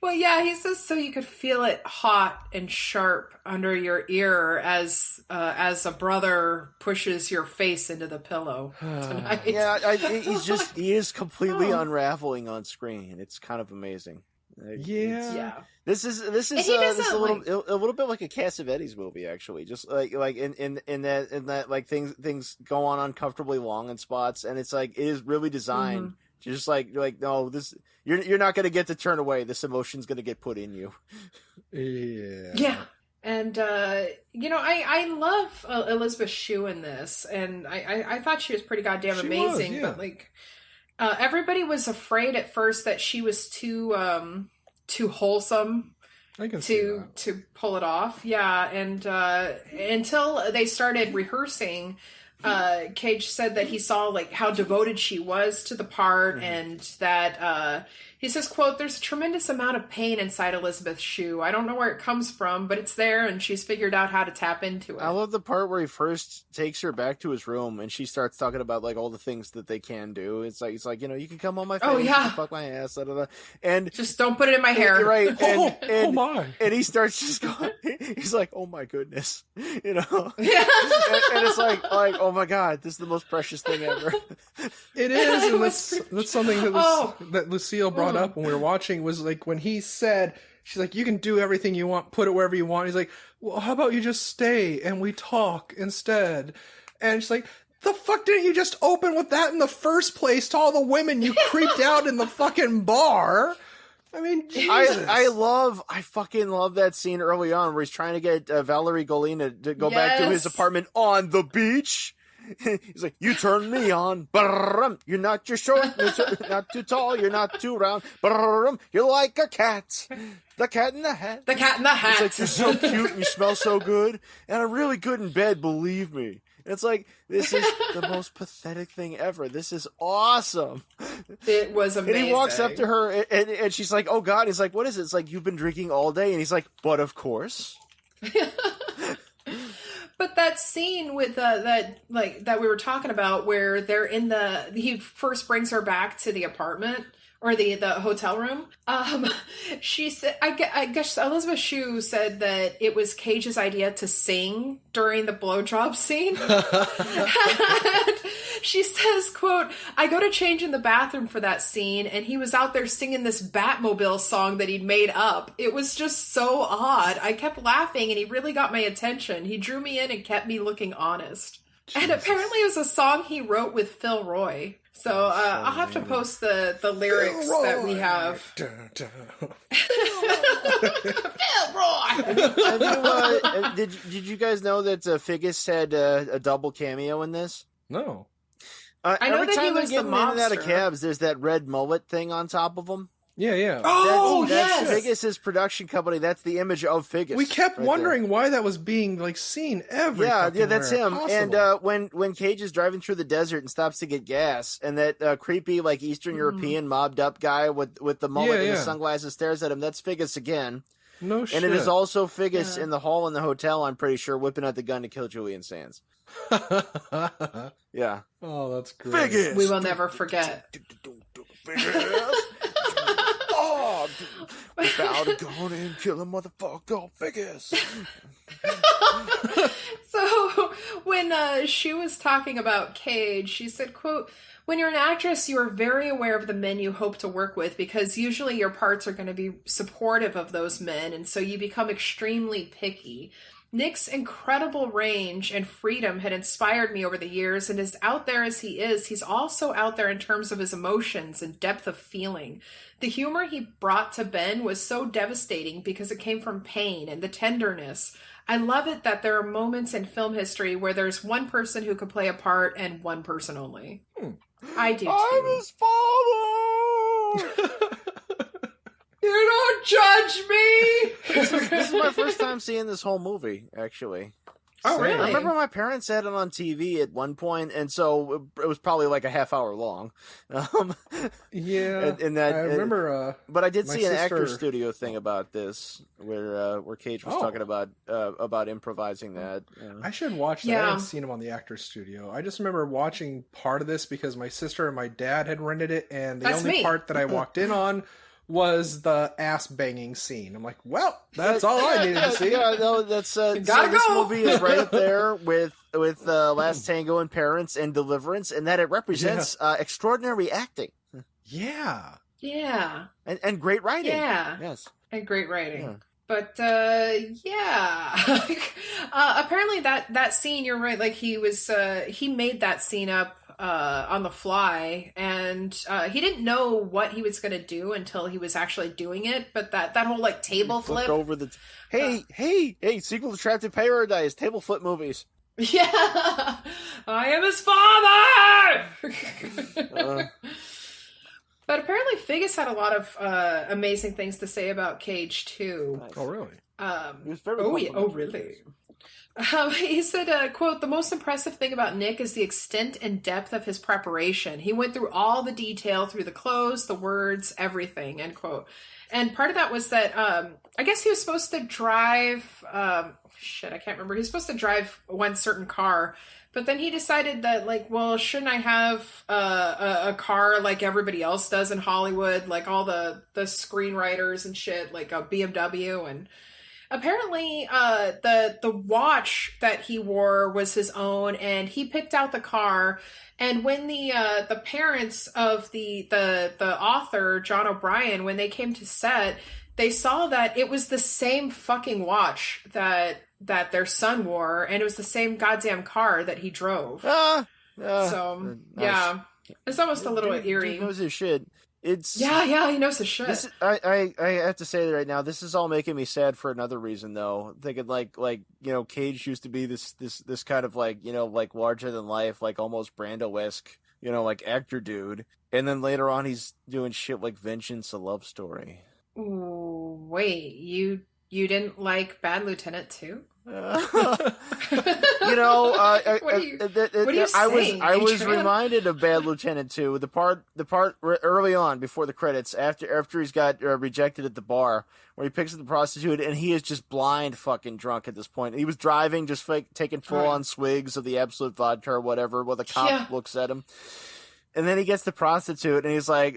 Well, yeah, he says so you could feel it hot and sharp under your ear as a brother pushes your face into the pillow tonight. Yeah, he is completely unraveling on screen. It's kind of amazing. Yeah. This is a little bit like a Cassavetes movie, actually. Just like in that like things go on uncomfortably long in spots, and it's like it is really designed. Just like no, this you're not going to get to turn away. This emotion's going to get put in you. Yeah. And I love Elizabeth Shue in this, and I thought she was pretty goddamn amazing. But like, everybody was afraid at first that she was too wholesome to pull it off. Yeah, and until they started rehearsing. Cage said that he saw like how devoted she was to the part, and that he says, quote, "There's a tremendous amount of pain inside Elizabeth Shue. I don't know where it comes from, but it's there, and she's figured out how to tap into it." I love the part where he first takes her back to his room, and she starts talking about like all the things that they can do. It's like you can come on my face, you can fuck my ass, and just don't put it in my hair, right? And, oh my! And he starts just going. He's like, "Oh my goodness," Yeah. and it's like, oh my God, this is the most precious thing ever. It is, and that's something that Lucille brought up when we were watching, was like when he said, she's like, "You can do everything you want, put it wherever you want." He's like, "Well, how about you just stay and we talk instead?" And she's like, "The fuck didn't you just open with that in the first place to all the women you creeped out in the fucking bar?" I mean, Jesus. I fucking love that scene early on where he's trying to get Valerie Golina to go back to his apartment on the beach. He's like, "You turn me on. You're not too short, not too tall, you're not too round. You're like a cat. The cat in the hat. The cat in the hat." It's like, "You're so cute and you smell so good. And I'm really good in bed, believe me." It's like, this is the most pathetic thing ever. This is awesome. It was amazing. And he walks up to her, and she's like, "Oh God." He's like, "What is it?" It's like, "You've been drinking all day." And he's like, "But of course." But that scene with that we were talking about, where they're he first brings her back to the apartment or the hotel room. She said, I guess Elizabeth Shue said that it was Cage's idea to sing during the blowjob scene. She says, quote, "I go to change in the bathroom for that scene, and he was out there singing this Batmobile song that he'd made up. It was just so odd. I kept laughing, and he really got my attention. He drew me in and kept me looking honest." Jesus. And apparently it was a song he wrote with Phil Roy. So I'll have to post the lyrics that we have. Phil Roy! Did you guys know that Figgis had a double cameo in this? No. I know every that he time they're was the getting in and out of mobster. cabs, there's that red mullet thing on top of them. Yeah. That's Figgis's production company. That's the image of Figgis. We kept wondering why that was being seen everywhere. Yeah, that's him. Possible. And when Cage is driving through the desert and stops to get gas, and that creepy Eastern European mobbed up guy with the mullet and the sunglasses stares at him, that's Figgis again. No shit. And it is also Figgis in the hall in the hotel, I'm pretty sure, whipping out the gun to kill Julian Sands. Yeah. Oh, that's great. Figgis! We will never forget. Figgis! Oh, we're about to go in and kill a motherfucker, Figgis! So when she was talking about Cage, she said, quote, "When you're an actress, you are very aware of the men you hope to work with, because usually your parts are going to be supportive of those men, and so you become extremely picky. Nic's incredible range and freedom had inspired me over the years, and as out there as he is, he's also out there in terms of his emotions and depth of feeling. The humor he brought to Ben was so devastating because it came from pain and the tenderness. I love it that there are moments in film history where there's one person who could play a part and one person only." I do too. I'm his father! You don't judge me! This is my first time seeing this whole movie, actually. Oh, Same. really? I remember my parents had it on TV at one point, and so it was probably like a half hour long. Yeah, and that, I remember. but I did my see an sister- actor studio thing about this, where Cage was Oh. talking about improvising that. Yeah. I should watch that. I Yeah. haven't seen him on the Actors Studio. I just remember watching part of this because my sister and my dad had rented it, and the That's only me. part that I walked in on was the ass banging scene. I'm like, well, that's all I needed to see. Yeah, no, that's so Gotta this go. movie is right up there with Last Tango and Parents and Deliverance, and that it represents extraordinary acting Yeah. Yeah. and great writing. Yeah. Yes. And great writing. Yeah. But yeah. Apparently that scene, you're right, like he made that scene up on the fly, and he didn't know what he was going to do until he was actually doing it. But that whole like table Flipped flip, over the hey, sequel to Trapped in Paradise, table flip movies. yeah, I am his father. But apparently Figgis had a lot of amazing things to say about Cage too. Nice. Oh, really? He was very Oh, yeah. Oh, complimentary. really? He said, quote, the most impressive thing about Nick is the extent and depth of his preparation. He went through all the detail, through the clothes, the words, everything, end quote. And part of that was that, I guess he was supposed to drive, I can't remember. He was supposed to drive one certain car, but then he decided that, like, well, shouldn't I have a car like everybody else does in Hollywood? Like all the screenwriters and shit, like a BMW. And apparently the watch that he wore was his own, and he picked out the car. And when the parents of the author, John O'Brien, when they came to set, they saw that it was the same fucking watch that their son wore, and it was the same goddamn car that he drove. So nice. yeah, it's almost a little eerie. He knows his shit. It's Yeah, he knows his shit. This, I have to say that right now, this is all making me sad for another reason, though. Thinking like Cage used to be this kind of like larger than life, like almost Brando-esque, like actor dude, and then later on he's doing shit like Vengeance: A Love Story. Ooh, wait, you didn't like Bad Lieutenant too? What are you saying, I was Adrian? reminded of Bad Lieutenant 2, the part early on before the credits, after he's got rejected at the bar, where he picks up the prostitute and he is just blind fucking drunk at this point. He was driving, just taking full on swigs of the Absolute vodka or whatever, while the cop looks at him. And then he gets the prostitute, and he's like,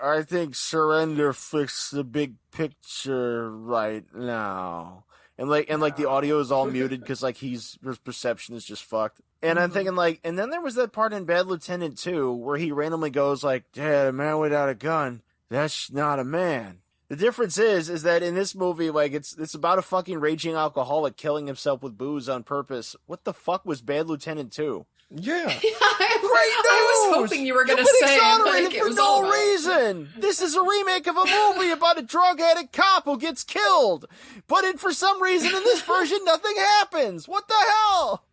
I think surrender fixes the big picture right now. And the audio is all muted because like his perception is just fucked. And I'm thinking and then there was that part in Bad Lieutenant 2 where he randomly goes like, "Dad, a man without a gun, that's not a man." The difference is that in this movie, like it's about a fucking raging alcoholic killing himself with booze on purpose. What the fuck was Bad Lieutenant 2? Yeah. I was hoping you were going to say exonerated it for was no all about- reason. This is a remake of a movie about a drug addict cop who gets killed, but for some reason in this version nothing happens. What the hell?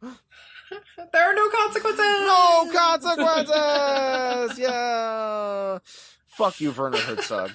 There are no consequences. No consequences. Yeah. Fuck you, Werner Herzog.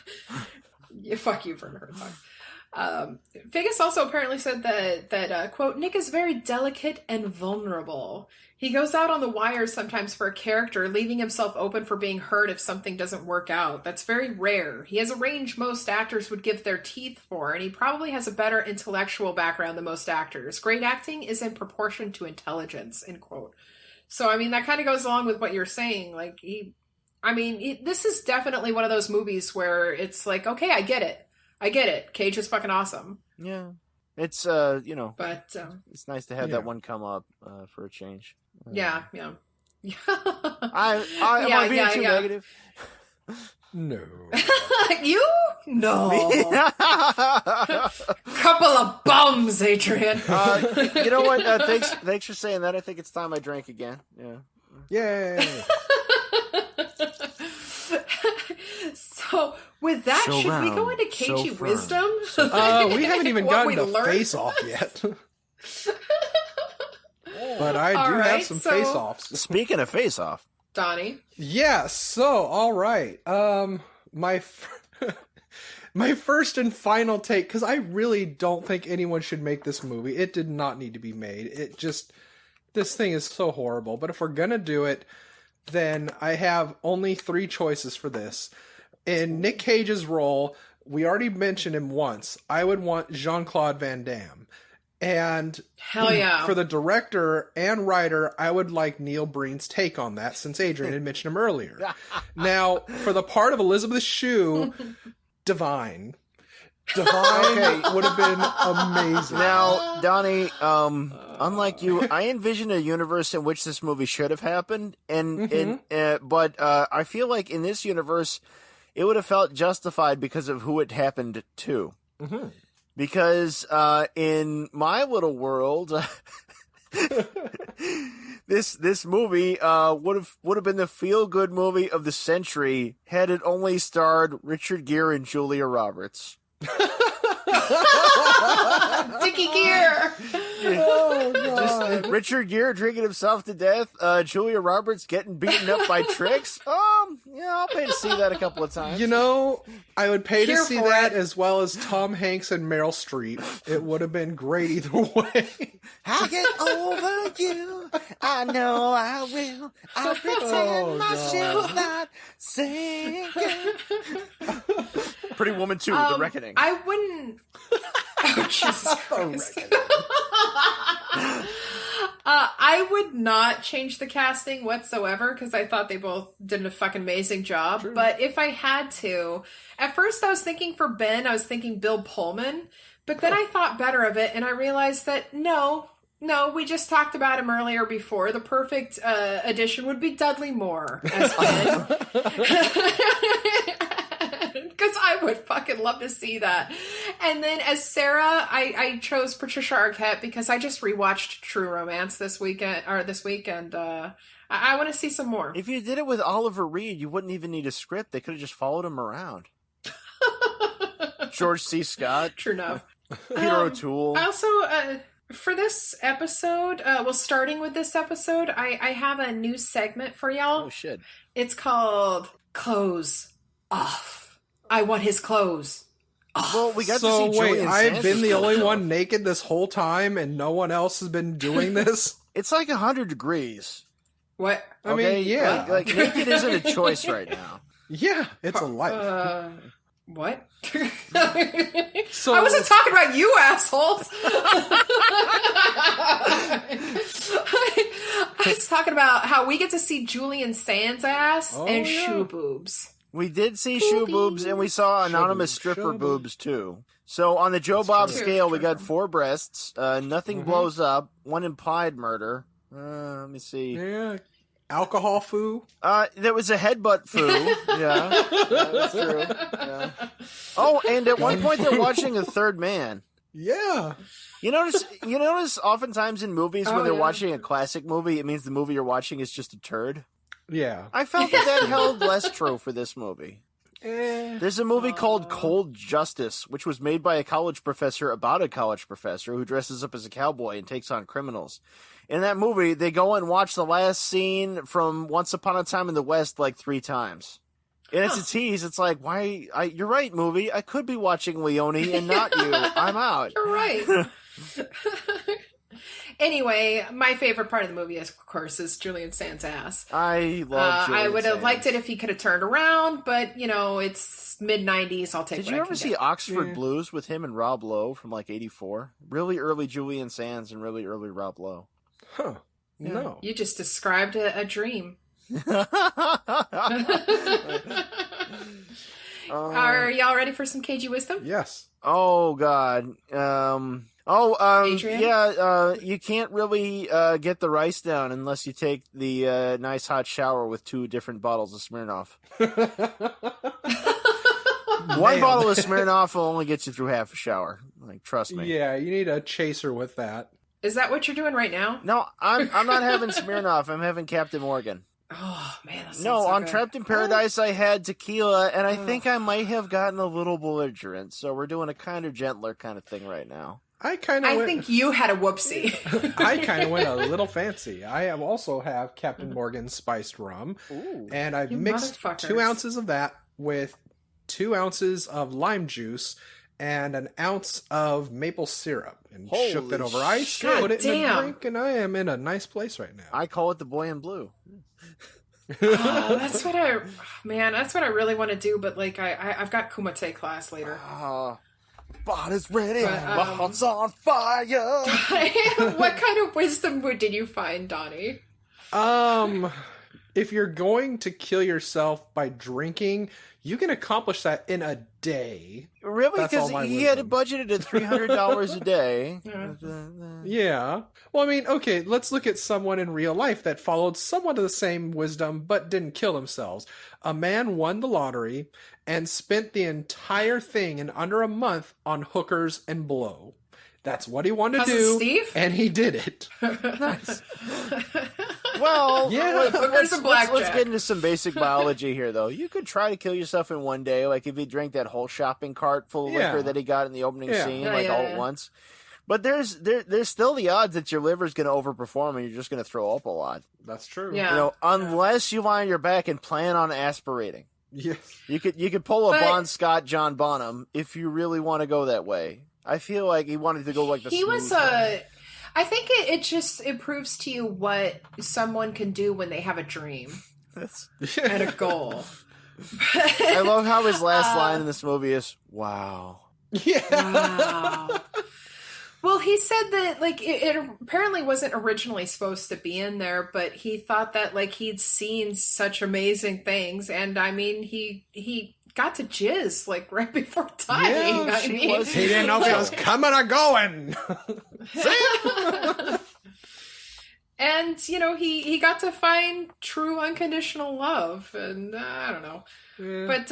Yeah, fuck you, Werner Herzog. Figgis also apparently said that quote, Nick is very delicate and vulnerable. He goes out on the wire sometimes for a character, leaving himself open for being hurt if something doesn't work out. That's very rare. He has a range most actors would give their teeth for, and he probably has a better intellectual background than most actors. Great acting is in proportion to intelligence, end quote. So, I mean, that kind of goes along with what you're saying. Like, this is definitely one of those movies where it's like, okay, I get it. Cage is fucking awesome. Yeah. It's, But it's nice to have that one come up for a change. yeah. Am I being too negative? No. You? No. Couple of bums, Adrian. You know what? Thanks for saying that. I think it's time I drank again. Yeah. Yay. So, with that, So should we go round, into cagey so firm, wisdom? We haven't even What gotten we to learned? face off yet. But I All do right, have some so- face offs. Speaking of face off, Donnie. Yeah, so all right. My first and final take, because I really don't think anyone should make this movie. It did not need to be made. It just, this thing is so horrible. But if we're going to do it, then I have only 3 choices for this. In Nic Cage's role, we already mentioned him once. I would want Jean-Claude Van Damme. And Hell yeah. for the director and writer, I would like Neil Breen's take on that, since Adrian had mentioned him earlier. Now, for the part of Elizabeth Shue, Divine. Divine would have been amazing. Now, Donnie, unlike you, I envision a universe in which this movie should have happened, but I feel like in this universe, it would have felt justified because of who it happened to. Mm-hmm. Because in my little world, this movie would have been the feel good movie of the century had it only starred Richard Gere and Julia Roberts. Dickie Gear. Oh, God. Just Richard Gere drinking himself to death. Julia Roberts getting beaten up by tricks. Yeah, I'll pay to see that a couple of times. You know, I would pay to Here see for that it. as well as Tom Hanks and Meryl Streep. It would have been great either way. I'll get over you. I know I will. I'll pretend my ship's not sinking. Pretty Woman 2, The Reckoning. I wouldn't. Oh, Jesus Christ. I would not change the casting whatsoever because I thought they both did a fucking amazing job. True. But if I had to, at first I was thinking for Ben, I was thinking Bill Pullman. But then I thought better of it and I realized that no, we just talked about him earlier before. The perfect addition would be Dudley Moore as Ben. Because I would fucking love to see that. And then as Sarah, I chose Patricia Arquette because I just rewatched True Romance this week, and I want to see some more. If you did it with Oliver Reed, you wouldn't even need a script. They could have just followed him around. George C. Scott. True enough. Peter O'Toole. I also, for this episode, starting with this episode, I have a new segment for y'all. Oh, shit. It's called Clothes Off. I want his clothes. Well, we got to So see wait, Julian I've Sands been the was only cool. one naked this whole time and no one else has been doing this? It's like 100 degrees. What? I mean, yeah. Like naked isn't a choice right now. Yeah, it's a life. What? So I wasn't talking about you, assholes. I was talking about how we get to see Julian Sands' ass and Shue boobs. We did see Shue boobs, and we saw anonymous stripper boobs, too. So on the Joe Bob scale, we got 4 breasts, nothing blows up, 1 implied murder. Let me see. Yeah. Alcohol foo? There was a headbutt foo. Yeah, that's true. Yeah. Oh, and at one point they're watching a third man. Yeah. You notice oftentimes in movies when they're watching a classic movie, it means the movie you're watching is just a turd. Yeah. I felt that held less true for this movie. There's a movie called Cold Justice, which was made by a college professor about a college professor who dresses up as a cowboy and takes on criminals. In that movie, they go and watch the last scene from Once Upon a Time in the West like 3 times. And it's a tease. It's like, why? You're right, movie. I could be watching Leone and not you. I'm out. You're right. Anyway, my favorite part of the movie, of course, is Julian Sands' ass. I love Julian I would have Sands. liked it if he could have turned around, but, it's mid-90s. I'll take Did what you I ever can see get. Oxford Blues with him and Rob Lowe from like 84? Really early Julian Sands and really early Rob Lowe. Huh. Yeah. No. You just described a dream. Are y'all ready for some cagey wisdom? Yes. Oh, God. Adrian? Yeah, you can't really get the rice down unless you take the nice hot shower with 2 different bottles of Smirnoff. One bottle of Smirnoff will only get you through half a shower. Like, trust me. Yeah, you need a chaser with that. Is that what you're doing right now? No, I'm not having Smirnoff. I'm having Captain Morgan. Oh, man. That sounds No, so on good. Trapped in Paradise, I had tequila, and I think I might have gotten a little belligerent. So we're doing a kind of gentler kind of thing right now. I think you had a whoopsie. I kind of went a little fancy. I also have Captain Morgan's spiced rum, and I've You mixed motherfuckers. 2 ounces of that with 2 ounces of lime juice, and an ounce of maple syrup, and shook that over ice, shit. put it in a Damn. drink, and I am in a nice place right now. I call it the boy in blue. Oh, that's what I really want to do, but like I've got Kumite class later. Body's ready, But, my heart's on fire. What kind of wisdom did you find, Donnie? If you're going to kill yourself by drinking, you can accomplish that in a day. Really? That's all Because my he had it wisdom. budgeted at $300 a day. Yeah. Well, I mean, okay, let's look at someone in real life that followed somewhat of the same wisdom but didn't kill themselves. A man won the lottery and spent the entire thing in under a month on hookers and blow. That's what he wanted to Cousin do, Steve? and he did it. Nice. Well, Yeah. Hookers and blackjack. let's get into some basic biology here, though. You could try to kill yourself in one day, like if you drank that whole shopping cart full of Yeah. liquor that he got in the opening Yeah. scene, Yeah, like yeah, all yeah. at once. But there's still the odds that your liver's going to overperform and you're just going to throw up a lot. That's true. Yeah. You know, unless you lie on your back and plan on aspirating. Yes. You could pull a But- Bon Scott John Bonham if you really want to go that way. I feel like he wanted to go like the He was smooth way. I think it proves to you what someone can do when they have a dream and a goal. I love how his last line in this movie is, wow. Yeah. Wow. Well, he said that like it apparently wasn't originally supposed to be in there, but he thought that like he'd seen such amazing things, and I mean he got to jizz like right before dying. Yeah, I she mean, was- He didn't know if it was coming or going. and you know he got to find true unconditional love, and I don't know. But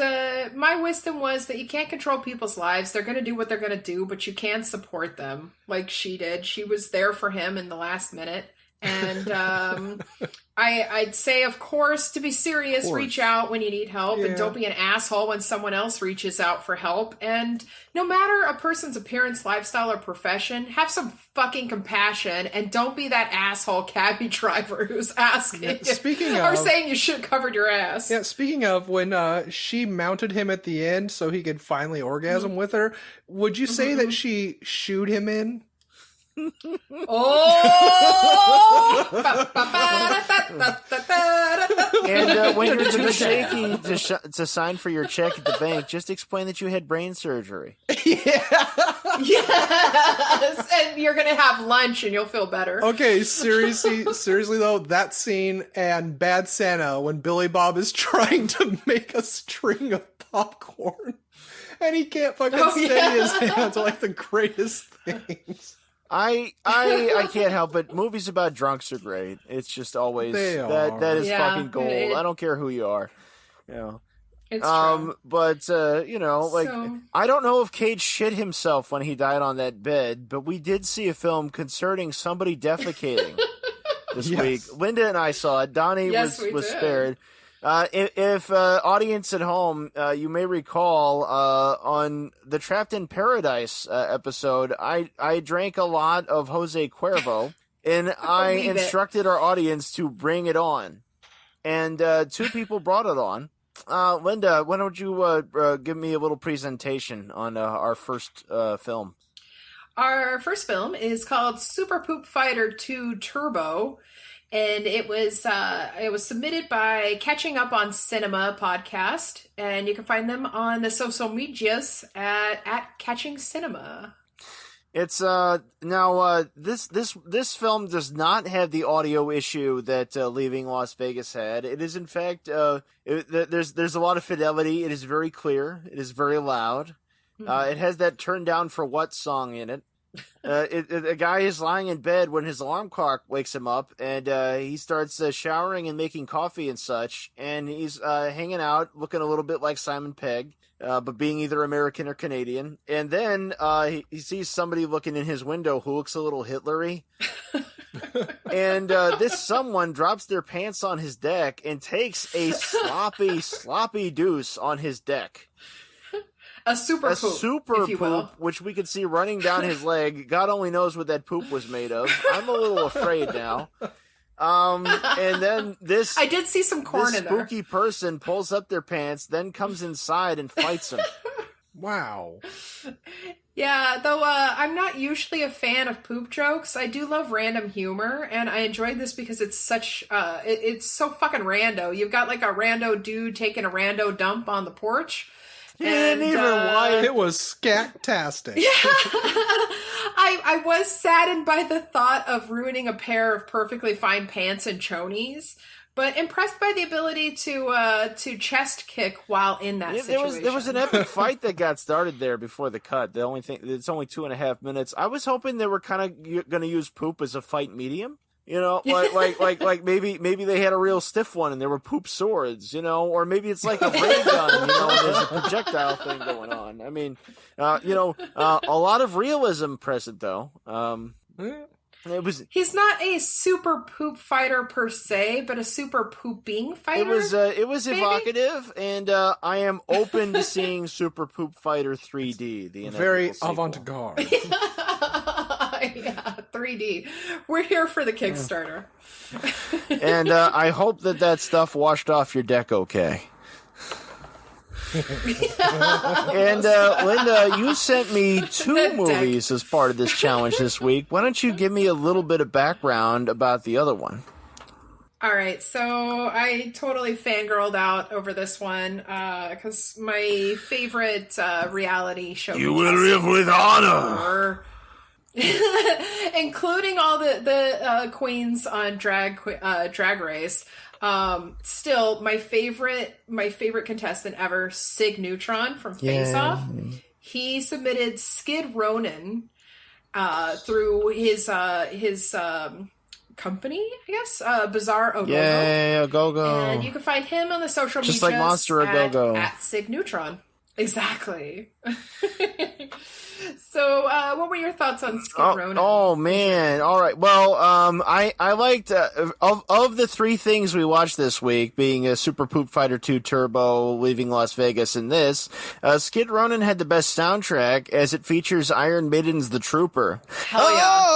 my wisdom was that you can't control people's lives. They're going to do what they're going to do, but you can support them like she did. She was there for him in the last minute. And I'd say, of course, to be serious, course. reach out when you need help, Yeah. and don't be an asshole when someone else reaches out for help. And no matter a person's appearance, lifestyle, or profession, have some fucking compassion, and don't be that asshole cabbie driver who's asking Yeah, speaking or of- saying you should have covered your ass. Yeah, speaking of, when she mounted him at the end so he could finally orgasm with her, would you say that she shooed him in? Oh! And when you're too shaky to sign for your check at the bank, just explain that you had brain surgery. Yes, and you're gonna have lunch and you'll feel better. Okay, seriously though, that scene and Bad Santa when Billy Bob is trying to make a string of popcorn and he can't fucking steady his hands are like the greatest things. I can't help it. Movies about drunks are great. It's just always They that are. is Yeah, fucking gold. it- I don't care who you are. You know. It's true. But you know, like So- I don't know if Cage shit himself when he died on that bed, but we did see a film concerning somebody defecating this Yes. week. Linda and I saw it. Donnie Yes, we was did. spared. If audience at home, you may recall on the Trapped in Paradise episode, I drank a lot of Jose Cuervo, and I Believe it. instructed our audience to bring it on, and 2 people brought it on. Linda, why don't you give me a little presentation on our first film? Our first film is called Super Poop Fighter 2 Turbo, and it was submitted by Catching Up on Cinema podcast, and you can find them on the social medias at Catching Cinema. It's now this film does not have the audio issue that Leaving Las Vegas had. It is in fact there's a lot of fidelity. It is very clear. It is very loud. It has that "Turn Down for What" song in it. A guy is lying in bed when his alarm clock wakes him up, and he starts showering and making coffee and such, and he's hanging out, looking a little bit like Simon Pegg, but being either American or Canadian. And then he sees somebody looking in his window who looks a little Hitlery. And this someone drops their pants on his deck and takes a sloppy deuce on his deck. A super A poop, super if you will. poop, which we could see running down his leg. God only knows what that poop was made of. I'm a little afraid now. And then this I did see some corn this in there. spooky person pulls up their pants, then comes inside and fights them. Wow. Yeah, though I'm not usually a fan of poop jokes. I do love random humor, and I enjoyed this because it's such it's so fucking rando. You've got like a rando dude taking a rando dump on the porch. And even why It was scat-tastic. I was saddened by the thought of ruining a pair of perfectly fine pants and chonies, but impressed by the ability to chest kick while in that situation. there was an epic fight that got started there before the cut. The only thing, it's only 2.5 minutes. I was hoping they were kind of going to use poop as a fight medium. You know, like maybe they had a real stiff one and there were poop swords, you know, or maybe it's like a ray gun, you know, and there's a projectile thing going on. I mean, a lot of realism present though. He's not a super poop fighter per se, but a super pooping fighter. It was evocative, and I am open to seeing Super Poop Fighter 3D. The Very inevitable sequel. avant-garde. Yeah, 3D. We're here for the Kickstarter. And I hope that stuff washed off your deck okay. And Linda, you sent me two movies as part of this challenge this week. Why don't you give me a little bit of background about the other one? All right, so I totally fangirled out over this one because my favorite reality show. You will live with honor. Including all the queens on Drag Race. Still, my favorite contestant ever, Cig Neutron from Face Off. He submitted Skid Ronan through his company, I guess, Bizarre Ogogo. Yeah, go. And you can find him on the social media. Just like Monster Ogogo. At Cig Neutron. Exactly. So, what were your thoughts on Skid Ronan? Oh man! All right. Well, I liked of the three things we watched this week, being Super Poop Fighter 2 Turbo, Leaving Las Vegas, and this. Skid Ronan had the best soundtrack as it features Iron Maiden's "The Trooper." Hell yeah!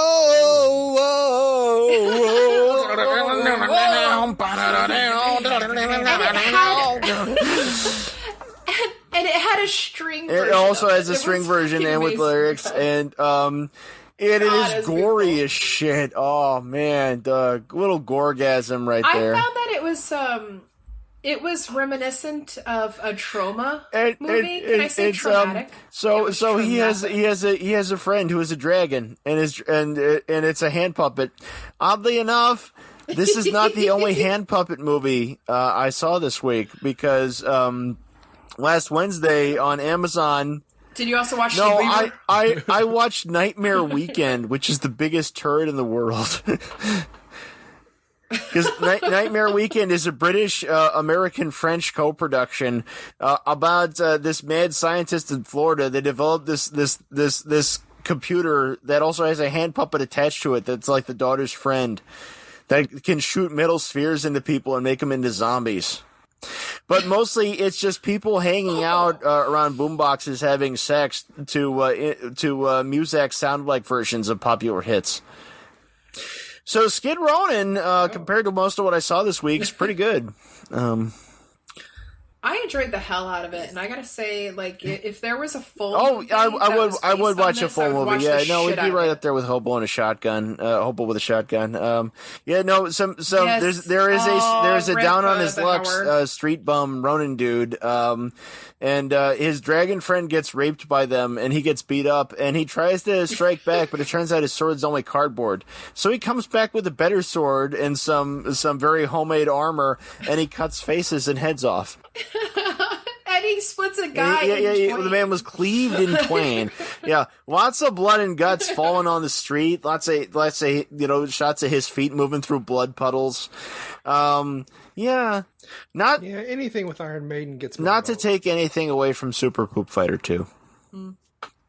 And it had a string version. It also has a It string was version fucking and with amazing. lyrics, and it is gory beautiful. as shit. Oh man, the little gorgasm right there. I found that it was reminiscent of a trauma movie. Can I say it's, traumatic? So he traumatic. has a friend who is a dragon, and it's a hand puppet. Oddly enough, this is not the only hand puppet movie I saw this week, because last Wednesday on Amazon. Did you also watch? No, the I watched Nightmare Weekend, which is the biggest turd in the world. Because Nightmare Weekend is a British American French co-production about this mad scientist in Florida. They developed this computer that also has a hand puppet attached to it that's like the daughter's friend that can shoot metal spheres into people and make them into zombies. But mostly it's just people hanging out around boomboxes having sex to Muzak sound-like versions of popular hits. So Skid Ronan, compared to most of what I saw this week, is pretty good. I enjoyed the hell out of it, and I gotta say, like, if there was a full movie I that would was watch based a on full this, I would movie. watch Yeah, the no, shit we'd be out of right it. up there with Hobo and a Shotgun. Hobo with a Shotgun. There is a rip, down on his the luck Howard. street bum Ronin dude. And his dragon friend gets raped by them, and he gets beat up, and he tries to strike back, but it turns out his sword's only cardboard. So he comes back with a better sword and some very homemade armor, and he cuts faces and heads off. And he splits a guy. Yeah. in twain. The man was cleaved in twain. Yeah, lots of blood and guts falling on the street. Lots of shots of his feet moving through blood puddles. Anything with Iron Maiden gets me Not to involved. take anything away from Super Poop Fighter 2.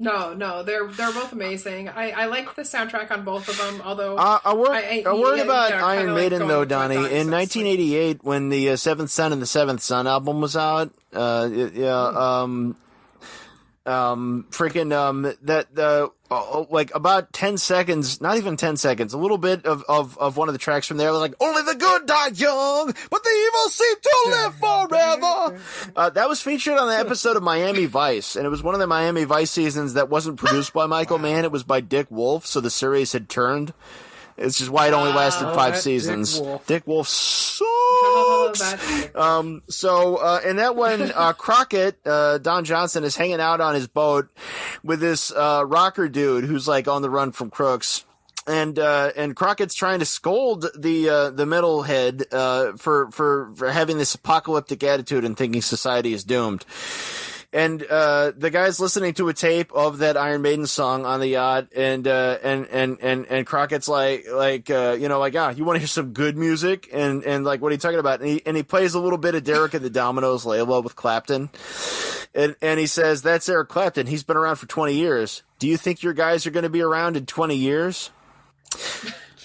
No, they're both amazing. I like the soundtrack on both of them. Although A word about they're Iron kinda Maiden, like though, going Donnie. with In 1988, when the Seventh Son and the Seventh Son album was out, like about 10 seconds, not even 10 seconds, a little bit of one of the tracks from there, like, only the good die young, but the evil seem to live forever. That was featured on the episode of Miami Vice, and it was one of the Miami Vice seasons that wasn't produced by Michael Mann. It was by Dick Wolf, so the series had turned. It's just why it only lasted 5 seasons. Dick Wolf sucks. In that one, Crockett, Don Johnson, is hanging out on his boat with this rocker dude who's like on the run from crooks. And Crockett's trying to scold the metalhead for having this apocalyptic attitude and thinking society is doomed. And the guy's listening to a tape of that Iron Maiden song on the yacht, and Crockett's like, you want to hear some good music? And like, what are you talking about? And he plays a little bit of Derek and the Dominoes, Layla with Clapton. And he says, that's Eric Clapton. He's been around for 20 years. Do you think your guys are going to be around in 20 years?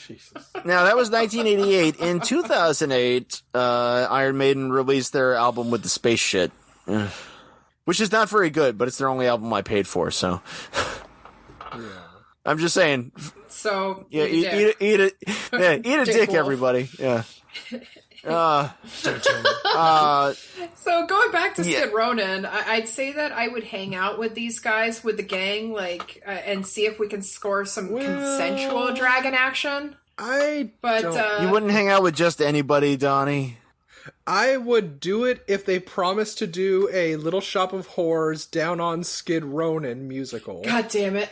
Jesus. Now, that was 1988. In 2008, Iron Maiden released their album with the space shit. Which is not very good, but it's their only album I paid for, so. Yeah. I'm just saying. So, yeah, eat a dick, Wolf. Everybody. Yeah. So going back to Skid Ronan, I'd say that I would hang out with these guys, with the gang, and see if we can score some consensual dragon action. You wouldn't hang out with just anybody, Donnie? I would do it if they promised to do a Little Shop of Horrors Down on Skid Ronan musical. God damn it.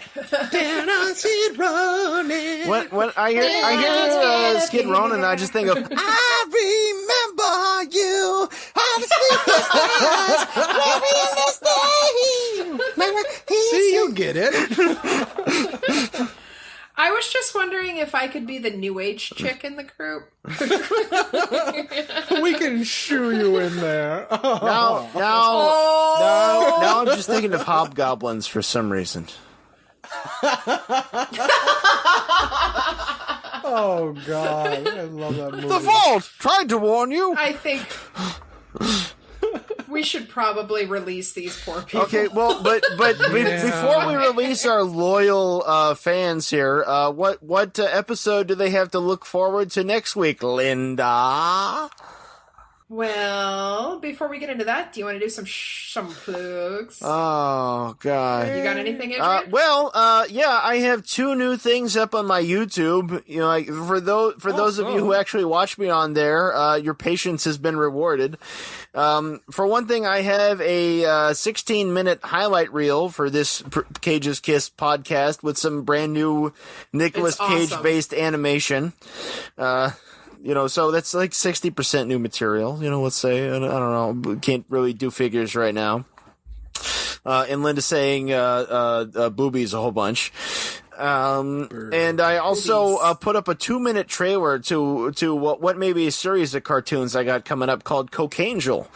Down on Skid Ronan. When I hear Skid Ronan, I just think of, I remember you on the sleepless nights, See, you get it. I was just wondering if I could be the new age chick in the group. We can shoo you in there. Now I'm just thinking of hobgoblins for some reason. Oh, God. I love that movie. The Vault! Tried to warn you! I think we should probably release these poor people. Okay, well, but before we release our loyal fans here, what episode do they have to look forward to next week, Linda? Well, before we get into that, do you want to do some plugs? Oh, God. You got anything, Adrian? I have 2 new things up on my YouTube. You know, for those of you who actually watch me on there, your patience has been rewarded. For one thing, I have a 16-minute highlight reel for this Cage's Kiss podcast with some brand new Nicolas Cage-based animation. So that's like 60% new material, let's say. I don't know. Can't really do figures right now. And Linda saying boobies a whole bunch. And I also put up a 2-minute trailer to what may be a series of cartoons I got coming up called Cocaangel,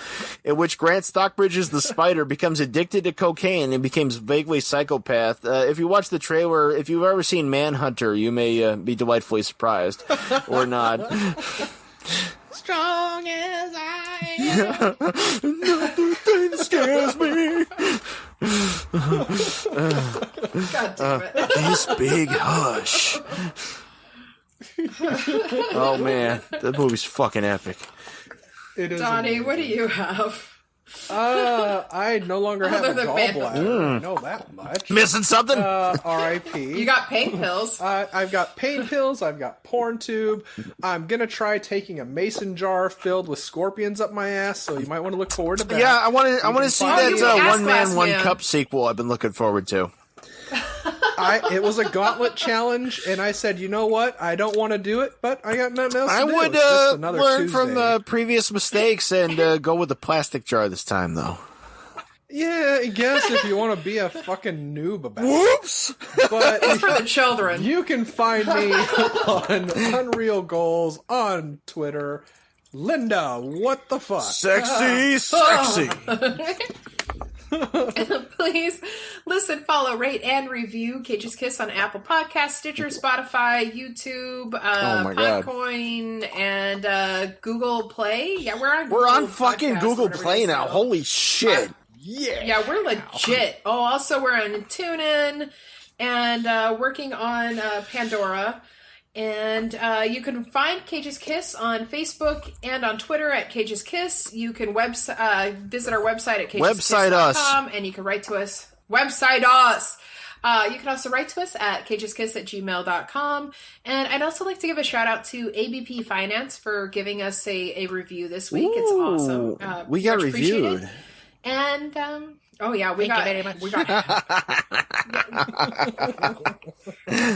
in which Grant Stockbridge's the spider becomes addicted to cocaine and becomes vaguely psychopath. If you watch the trailer, if you've ever seen Manhunter, you may be delightfully surprised, or not. Strong as I am. Nothing scares me. God damn it. This big hush. Oh, man. That movie's fucking epic. It is. Donnie, what do you have? I no longer have a gallbladder. I know that much. Missing something? R.I.P. You got pain pills. I've got pain pills. I've got porn tube. I'm gonna try taking a mason jar filled with scorpions up my ass. So you might want to look forward to that. Yeah, I want to see that One Man, One Man. Cup sequel I've been looking forward to. It was a gauntlet challenge, and I said, you know what? I don't want to do it, but I got nothing else to do. I would It's just another learn Tuesday. from previous mistakes and go with the plastic jar this time, though. Yeah, I guess if you want to be a fucking noob about it. Whoops! But It's for the children. you can find me on Unreal Goals on Twitter. Linda, what the fuck? Sexy, sexy. Please listen, follow, rate, and review Cage's Kiss on Apple Podcasts, Stitcher, Spotify, YouTube, my God. Podcoin, and Google Play. Yeah, we're on We're on fucking Podcasts, Google whatever Play it is, now. so. Holy shit. Yeah, we're legit. Oh, also we're on TuneIn and working on Pandora. And you can find Cage's Kiss on Facebook and on Twitter at Cage's Kiss. You can visit our website at cageskiss.com, and you can write to us. Website us! You can also write to us at cageskiss@gmail.com. And I'd also like to give a shout out to ABP Finance for giving us a review this week. It's awesome. We got reviewed. And, oh yeah, we got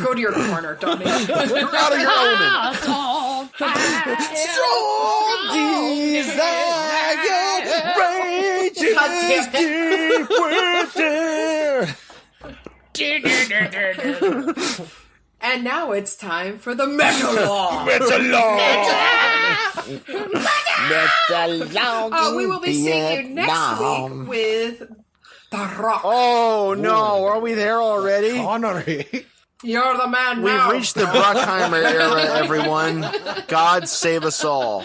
Go to your corner, dummy. You're out of your element. Strong desire rages deep within. And now it's time for the Metalong. We will be seeing you next week with The Rock. Oh no, are we there already? Connery. You're the man We've now. reached the Bruckheimer era, everyone. God save us all.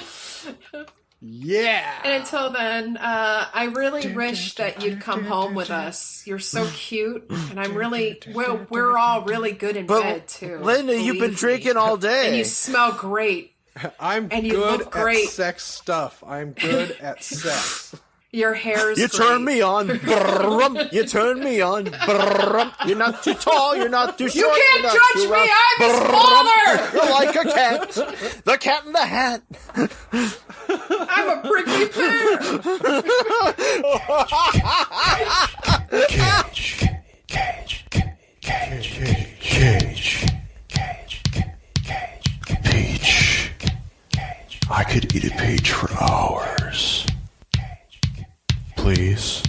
Yeah. And until then, I really wish that you'd come home with us. You're so cute, and we're all really good in bed too. Linda, you've been drinking all day. And you smell great. I'm And you good look great. at sex stuff. I'm good at sex. Your hair is You great. turn me on. Brrrum. You turn me on. Brrrum. You're not too tall. You're not too short. You can't you're not judge too me. round. I'm his father. You're like a cat. The cat in the hat. I'm a prickly pear. Peach. I could eat a peach for hours. Please.